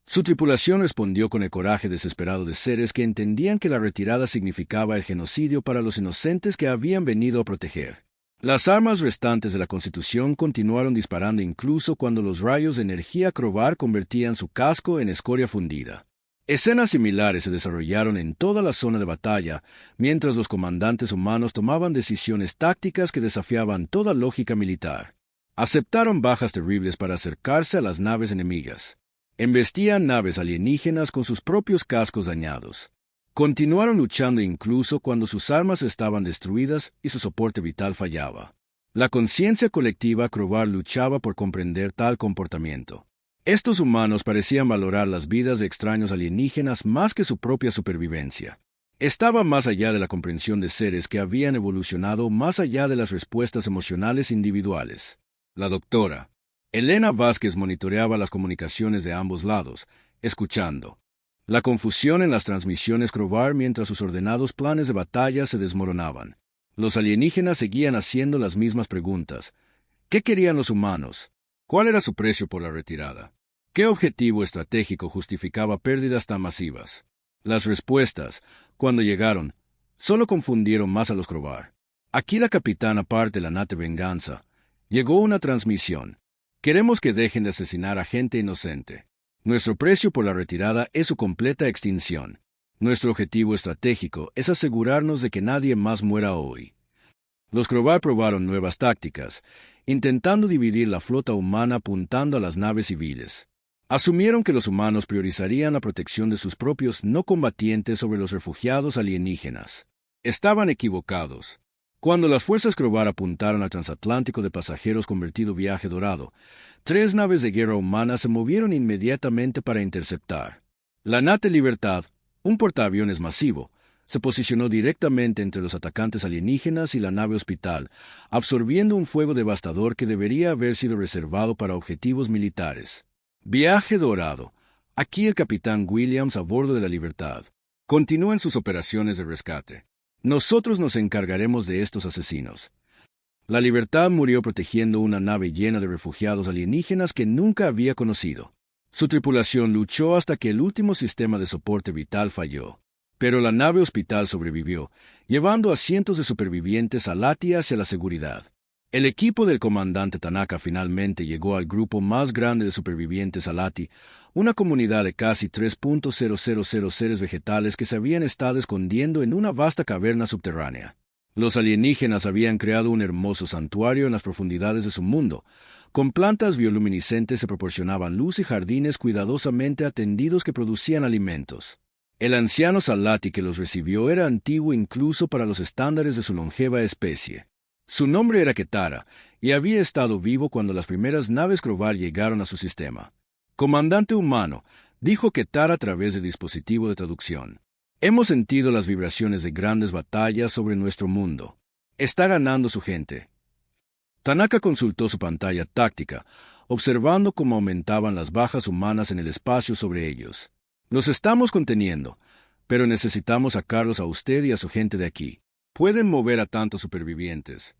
Su tripulación respondió con el coraje desesperado de seres que entendían que la retirada significaba el genocidio para los inocentes que habían venido a proteger. Las armas restantes de la Constitución continuaron disparando incluso cuando los rayos de energía Crovar convertían su casco en escoria fundida. Escenas similares se desarrollaron en toda la zona de batalla, mientras los comandantes humanos tomaban decisiones tácticas que desafiaban toda lógica militar. Aceptaron bajas terribles para acercarse a las naves enemigas. Embestían naves alienígenas con sus propios cascos dañados. Continuaron luchando incluso cuando sus armas estaban destruidas y su soporte vital fallaba. La conciencia colectiva Crovar luchaba por comprender tal comportamiento. Estos humanos parecían valorar las vidas de extraños alienígenas más que su propia supervivencia. Estaba más allá de la comprensión de seres que habían evolucionado más allá de las respuestas emocionales individuales. La doctora Elena Vázquez monitoreaba las comunicaciones de ambos lados, escuchando la confusión en las transmisiones Crovar mientras sus ordenados planes de batalla se desmoronaban. Los alienígenas seguían haciendo las mismas preguntas. ¿Qué querían los humanos? ¿Cuál era su precio por la retirada? ¿Qué objetivo estratégico justificaba pérdidas tan masivas? Las respuestas, cuando llegaron, solo confundieron más a los Crovar. Aquí la capitana parte de la nave Venganza. Llegó una transmisión. Queremos que dejen de asesinar a gente inocente. Nuestro precio por la retirada es su completa extinción. Nuestro objetivo estratégico es asegurarnos de que nadie más muera hoy. Los Crovar probaron nuevas tácticas, intentando dividir la flota humana apuntando a las naves civiles. Asumieron que los humanos priorizarían la protección de sus propios no combatientes sobre los refugiados alienígenas. Estaban equivocados. Cuando las fuerzas Crovar apuntaron al transatlántico de pasajeros convertido Viaje Dorado, 3 naves de guerra humanas se movieron inmediatamente para interceptar. La nave Libertad, un portaaviones masivo, se posicionó directamente entre los atacantes alienígenas y la nave Hospital, absorbiendo un fuego devastador que debería haber sido reservado para objetivos militares. Viaje Dorado. Aquí el capitán Williams a bordo de la Libertad. Continúen sus operaciones de rescate. Nosotros nos encargaremos de estos asesinos. La Libertad murió protegiendo una nave llena de refugiados alienígenas que nunca había conocido. Su tripulación luchó hasta que el último sistema de soporte vital falló. Pero la nave Hospital sobrevivió, llevando a cientos de supervivientes a Lati hacia la seguridad. El equipo del comandante Tanaka finalmente llegó al grupo más grande de supervivientes a Lati, una comunidad de casi 3.000 seres vegetales que se habían estado escondiendo en una vasta caverna subterránea. Los alienígenas habían creado un hermoso santuario en las profundidades de su mundo. Con plantas bioluminiscentes se proporcionaban luz y jardines cuidadosamente atendidos que producían alimentos. El anciano Salati que los recibió era antiguo incluso para los estándares de su longeva especie. Su nombre era Ketara, y había estado vivo cuando las primeras naves Crovar llegaron a su sistema. Comandante humano, dijo Ketara a través del dispositivo de traducción. Hemos sentido las vibraciones de grandes batallas sobre nuestro mundo. Está ganando su gente. Tanaka consultó su pantalla táctica, observando cómo aumentaban las bajas humanas en el espacio sobre ellos. Los estamos conteniendo, pero necesitamos sacarlos a usted y a su gente de aquí. Pueden mover a tantos supervivientes.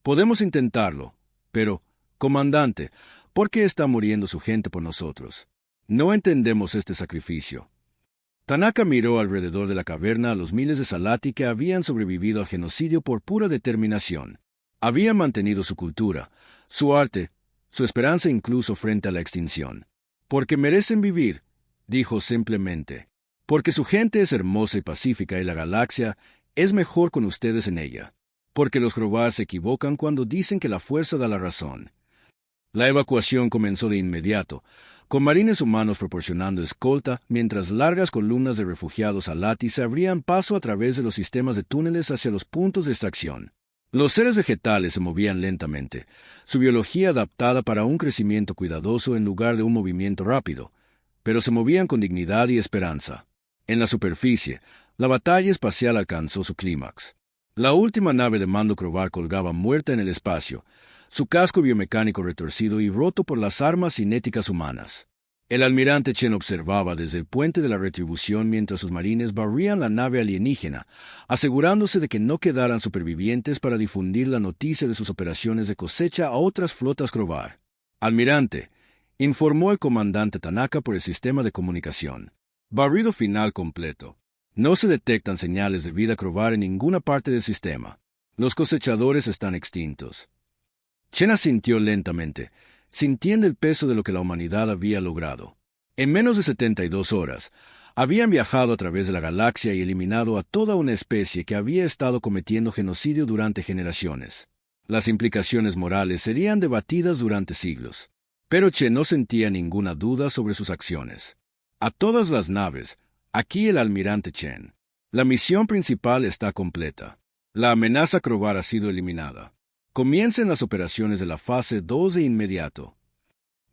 Podemos intentarlo, pero, comandante, ¿por qué está muriendo su gente por nosotros? No entendemos este sacrificio. Tanaka miró alrededor de la caverna a los miles de Salati que habían sobrevivido al genocidio por pura determinación. Habían mantenido su cultura, su arte, su esperanza incluso frente a la extinción. Porque merecen vivir, dijo simplemente. Porque su gente es hermosa y pacífica y la galaxia es mejor con ustedes en ella. Porque los Crovar se equivocan cuando dicen que la fuerza da la razón. La evacuación comenzó de inmediato, con marines humanos proporcionando escolta, mientras largas columnas de refugiados Salati se abrían paso a través de los sistemas de túneles hacia los puntos de extracción. Los seres vegetales se movían lentamente, su biología adaptada para un crecimiento cuidadoso en lugar de un movimiento rápido, pero se movían con dignidad y esperanza. En la superficie, la batalla espacial alcanzó su clímax. La última nave de mando Crovar colgaba muerta en el espacio, su casco biomecánico retorcido y roto por las armas cinéticas humanas. El almirante Chen observaba desde el puente de la retribución mientras sus marines barrían la nave alienígena, asegurándose de que no quedaran supervivientes para difundir la noticia de sus operaciones de cosecha a otras flotas Crovar. Almirante, informó el comandante Tanaka por el sistema de comunicación. Barrido final completo. No se detectan señales de vida Crovar en ninguna parte del sistema. Los cosechadores están extintos. Chen asintió lentamente, sintiendo el peso de lo que la humanidad había logrado. En menos de 72 horas, habían viajado a través de la galaxia y eliminado a toda una especie que había estado cometiendo genocidio durante generaciones. Las implicaciones morales serían debatidas durante siglos. Pero Chen no sentía ninguna duda sobre sus acciones. A todas las naves, aquí el almirante Chen. La misión principal está completa. La amenaza Crovar ha sido eliminada. Comiencen las operaciones de la fase 2 de inmediato.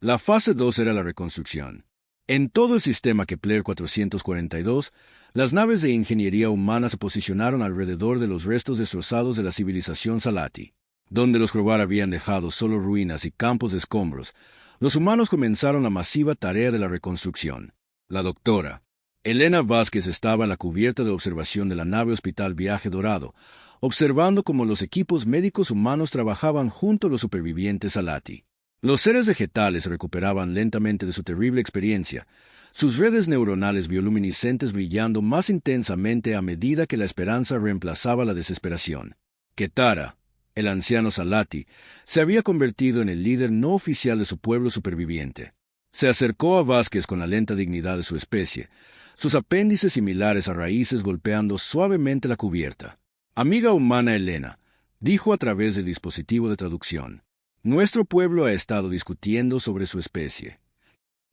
La fase 2 era la reconstrucción. En todo el sistema Kepler 442, las naves de ingeniería humana se posicionaron alrededor de los restos destrozados de la civilización Salati. Donde los Crovar habían dejado solo ruinas y campos de escombros, los humanos comenzaron la masiva tarea de la reconstrucción. La doctora Elena Vázquez estaba en la cubierta de observación de la nave Hospital Viaje Dorado, observando cómo los equipos médicos humanos trabajaban junto a los supervivientes Salati. Los seres vegetales se recuperaban lentamente de su terrible experiencia, sus redes neuronales bioluminiscentes brillando más intensamente a medida que la esperanza reemplazaba la desesperación. Ketara, el anciano Salati, se había convertido en el líder no oficial de su pueblo superviviente. Se acercó a Vázquez con la lenta dignidad de su especie, sus apéndices similares a raíces golpeando suavemente la cubierta. Amiga humana Elena, dijo a través del dispositivo de traducción, nuestro pueblo ha estado discutiendo sobre su especie.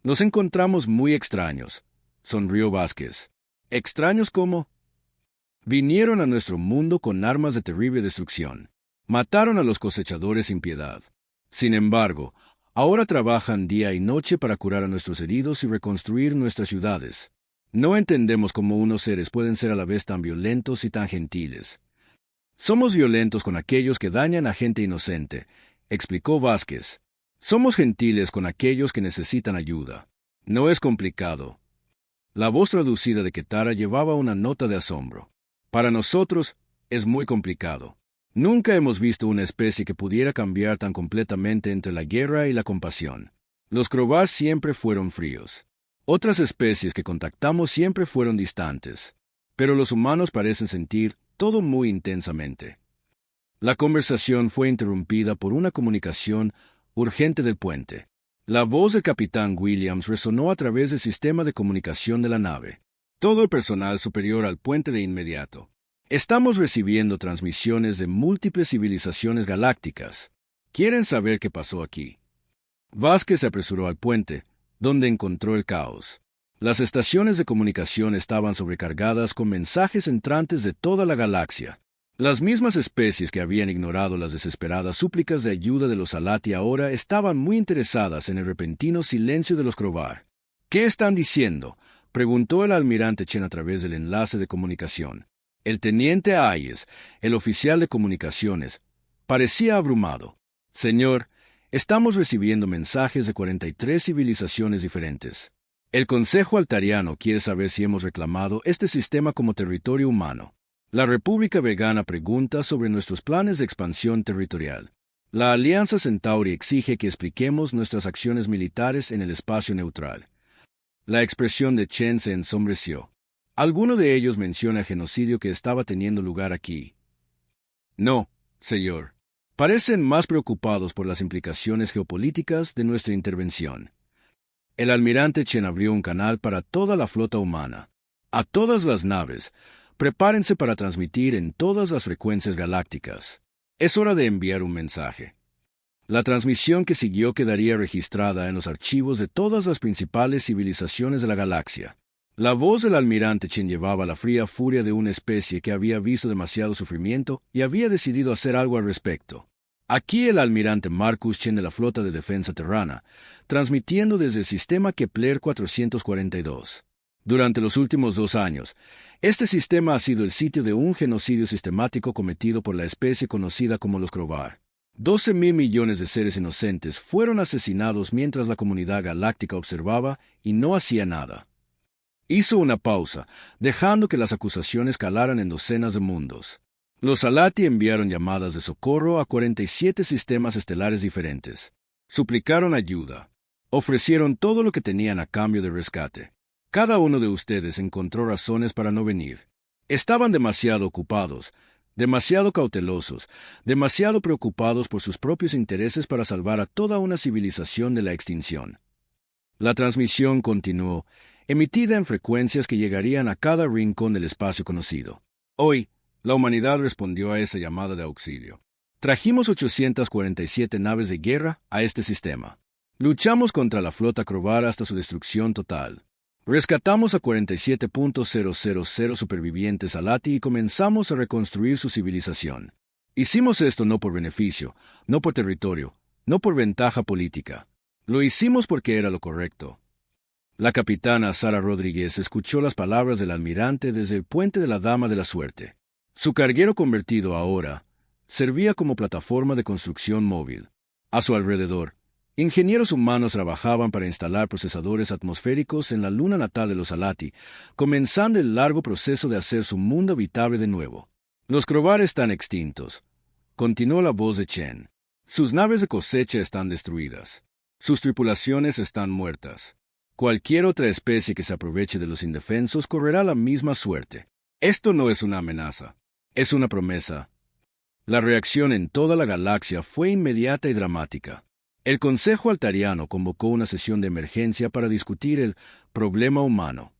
Nos encontramos muy extraños, sonrió Vázquez. ¿Extraños cómo? Vinieron a nuestro mundo con armas de terrible destrucción. Mataron a los cosechadores sin piedad. Sin embargo, ahora trabajan día y noche para curar a nuestros heridos y reconstruir nuestras ciudades. No entendemos cómo unos seres pueden ser a la vez tan violentos y tan gentiles. Somos violentos con aquellos que dañan a gente inocente, explicó Vázquez. Somos gentiles con aquellos que necesitan ayuda. No es complicado. La voz traducida de Ketara llevaba una nota de asombro. Para nosotros, es muy complicado. Nunca hemos visto una especie que pudiera cambiar tan completamente entre la guerra y la compasión. Los Crovar siempre fueron fríos. Otras especies que contactamos siempre fueron distantes. Pero los humanos parecen sentir todo muy intensamente. La conversación fue interrumpida por una comunicación urgente del puente. La voz del capitán Williams resonó a través del sistema de comunicación de la nave. Todo el personal superior al puente de inmediato. Estamos recibiendo transmisiones de múltiples civilizaciones galácticas. ¿Quieren saber qué pasó aquí? Vázquez se apresuró al puente, donde encontró el caos. Las estaciones de comunicación estaban sobrecargadas con mensajes entrantes de toda la galaxia. Las mismas especies que habían ignorado las desesperadas súplicas de ayuda de los Salati ahora estaban muy interesadas en el repentino silencio de los Crovar. ¿Qué están diciendo?, preguntó el almirante Chen a través del enlace de comunicación. El teniente Hayes, el oficial de comunicaciones, parecía abrumado. Señor, estamos recibiendo mensajes de 43 civilizaciones diferentes. El Consejo Altariano quiere saber si hemos reclamado este sistema como territorio humano. La República Vegana pregunta sobre nuestros planes de expansión territorial. La Alianza Centauri exige que expliquemos nuestras acciones militares en el espacio neutral. La expresión de Chen se ensombreció. ¿Alguno de ellos menciona el genocidio que estaba teniendo lugar aquí? No, señor. Parecen más preocupados por las implicaciones geopolíticas de nuestra intervención. El almirante Chen abrió un canal para toda la flota humana. A todas las naves, prepárense para transmitir en todas las frecuencias galácticas. Es hora de enviar un mensaje. La transmisión que siguió quedaría registrada en los archivos de todas las principales civilizaciones de la galaxia. La voz del almirante Chen llevaba la fría furia de una especie que había visto demasiado sufrimiento y había decidido hacer algo al respecto. Aquí el almirante Marcus Chen de la Flota de Defensa Terrana, transmitiendo desde el sistema Kepler 442. Durante los últimos 2 años, este sistema ha sido el sitio de un genocidio sistemático cometido por la especie conocida como los Crovar. 12.000 millones de seres inocentes fueron asesinados mientras la comunidad galáctica observaba y no hacía nada. Hizo una pausa, dejando que las acusaciones calaran en docenas de mundos. Los Salati enviaron llamadas de socorro a 47 sistemas estelares diferentes. Suplicaron ayuda. Ofrecieron todo lo que tenían a cambio de rescate. Cada uno de ustedes encontró razones para no venir. Estaban demasiado ocupados, demasiado cautelosos, demasiado preocupados por sus propios intereses para salvar a toda una civilización de la extinción. La transmisión continuó, emitida en frecuencias que llegarían a cada rincón del espacio conocido. Hoy, la humanidad respondió a esa llamada de auxilio. Trajimos 847 naves de guerra a este sistema. Luchamos contra la flota Crovar hasta su destrucción total. Rescatamos a 47.000 supervivientes Alati y comenzamos a reconstruir su civilización. Hicimos esto no por beneficio, no por territorio, no por ventaja política. Lo hicimos porque era lo correcto. La capitana Sara Rodríguez escuchó las palabras del almirante desde el puente de la Dama de la Suerte. Su carguero convertido ahora servía como plataforma de construcción móvil. A su alrededor, ingenieros humanos trabajaban para instalar procesadores atmosféricos en la luna natal de los Alati, comenzando el largo proceso de hacer su mundo habitable de nuevo. Los Crovar están extintos, continuó la voz de Chen. Sus naves de cosecha están destruidas. Sus tripulaciones están muertas. Cualquier otra especie que se aproveche de los indefensos correrá la misma suerte. Esto no es una amenaza, es una promesa. La reacción en toda la galaxia fue inmediata y dramática. El Consejo Altariano convocó una sesión de emergencia para discutir el problema humano.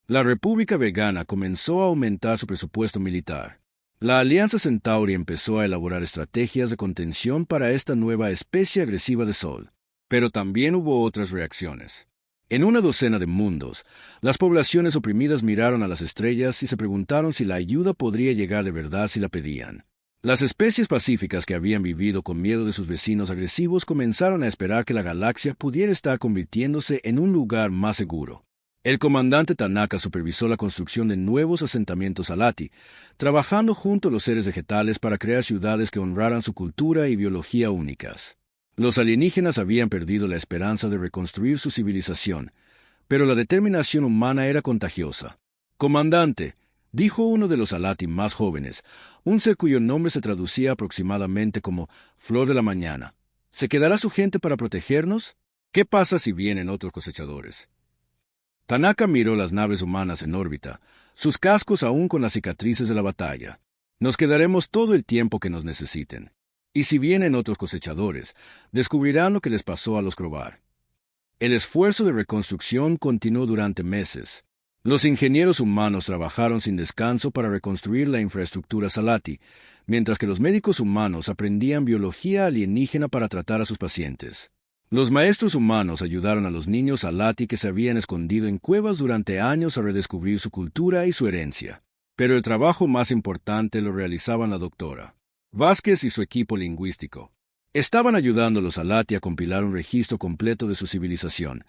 La República Vegana comenzó a aumentar su presupuesto militar. La Alianza Centauri empezó a elaborar estrategias de contención para esta nueva especie agresiva de Sol. Pero también hubo otras reacciones. En una docena de mundos, las poblaciones oprimidas miraron a las estrellas y se preguntaron si la ayuda podría llegar de verdad si la pedían. Las especies pacíficas que habían vivido con miedo de sus vecinos agresivos comenzaron a esperar que la galaxia pudiera estar convirtiéndose en un lugar más seguro. El comandante Tanaka supervisó la construcción de nuevos asentamientos Alati, trabajando junto a los seres vegetales para crear ciudades que honraran su cultura y biología únicas. Los alienígenas habían perdido la esperanza de reconstruir su civilización, pero la determinación humana era contagiosa. «Comandante», dijo uno de los Alati más jóvenes, un ser cuyo nombre se traducía aproximadamente como «flor de la mañana». ¿Se quedará su gente para protegernos? ¿Qué pasa si vienen otros cosechadores? Tanaka miró las naves humanas en órbita, sus cascos aún con las cicatrices de la batalla. Nos quedaremos todo el tiempo que nos necesiten. Y si vienen otros cosechadores, descubrirán lo que les pasó a los Crovar. El esfuerzo de reconstrucción continuó durante meses. Los ingenieros humanos trabajaron sin descanso para reconstruir la infraestructura Salati, mientras que los médicos humanos aprendían biología alienígena para tratar a sus pacientes. Los maestros humanos ayudaron a los niños Alati que se habían escondido en cuevas durante años a redescubrir su cultura y su herencia. Pero el trabajo más importante lo realizaban la doctora Vázquez y su equipo lingüístico. Estaban ayudando a los Alati a compilar un registro completo de su civilización,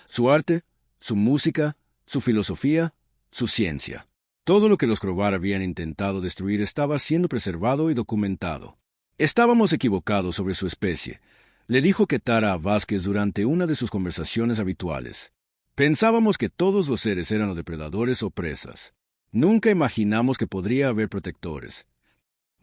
su arte, su música, su filosofía, su ciencia. Todo lo que los Crovar habían intentado destruir estaba siendo preservado y documentado. Estábamos equivocados sobre su especie, le dijo Ketara a Vázquez durante una de sus conversaciones habituales. Pensábamos que todos los seres eran o depredadores o presas. Nunca imaginamos que podría haber protectores.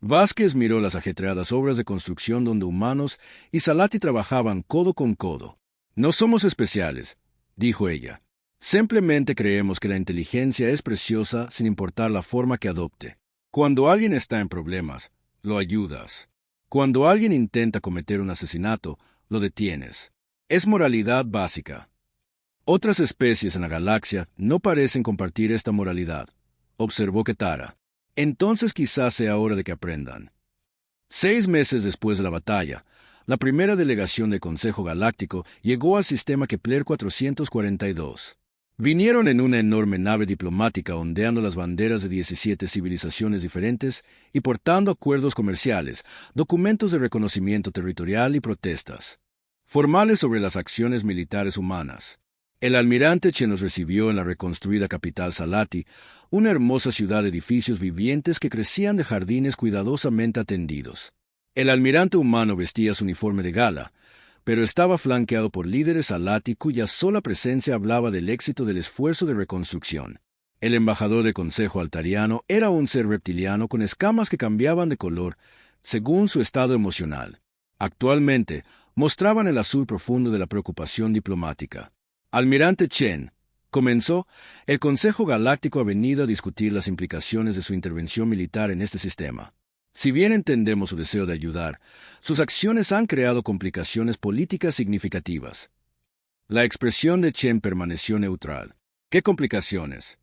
Vázquez miró las ajetreadas obras de construcción donde humanos y Salati trabajaban codo con codo. No somos especiales, dijo ella. Simplemente creemos que la inteligencia es preciosa sin importar la forma que adopte. Cuando alguien está en problemas, lo ayudas. Cuando alguien intenta cometer un asesinato, lo detienes. Es moralidad básica. Otras especies en la galaxia no parecen compartir esta moralidad, observó Ketara. Entonces quizás sea hora de que aprendan. 6 meses después de la batalla, la primera delegación del Consejo Galáctico llegó al sistema Kepler 442. Vinieron en una enorme nave diplomática ondeando las banderas de 17 civilizaciones diferentes y portando acuerdos comerciales, documentos de reconocimiento territorial y protestas formales sobre las acciones militares humanas. El almirante Chen los recibió en la reconstruida capital Salati, una hermosa ciudad de edificios vivientes que crecían de jardines cuidadosamente atendidos. El almirante humano vestía su uniforme de gala, pero estaba flanqueado por líderes Salati cuya sola presencia hablaba del éxito del esfuerzo de reconstrucción. El embajador del Consejo Altariano era un ser reptiliano con escamas que cambiaban de color según su estado emocional. Actualmente, mostraban el azul profundo de la preocupación diplomática. Almirante Chen, comenzó, el Consejo Galáctico ha venido a discutir las implicaciones de su intervención militar en este sistema. Si bien entendemos su deseo de ayudar, sus acciones han creado complicaciones políticas significativas. La expresión de Chen permaneció neutral. ¿Qué complicaciones?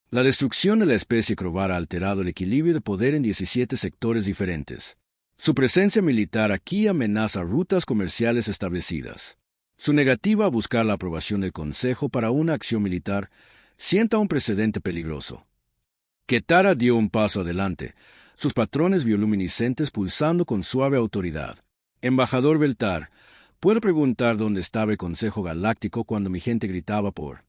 La destrucción de la especie Crovar ha alterado el equilibrio de poder en 17 sectores diferentes. Su presencia militar aquí amenaza rutas comerciales establecidas. Su negativa a buscar la aprobación del Consejo para una acción militar sienta un precedente peligroso. Ketara dio un paso adelante, sus patrones bioluminiscentes pulsando con suave autoridad. Embajador Beltar, ¿puedo preguntar dónde estaba el Consejo Galáctico cuando mi gente gritaba por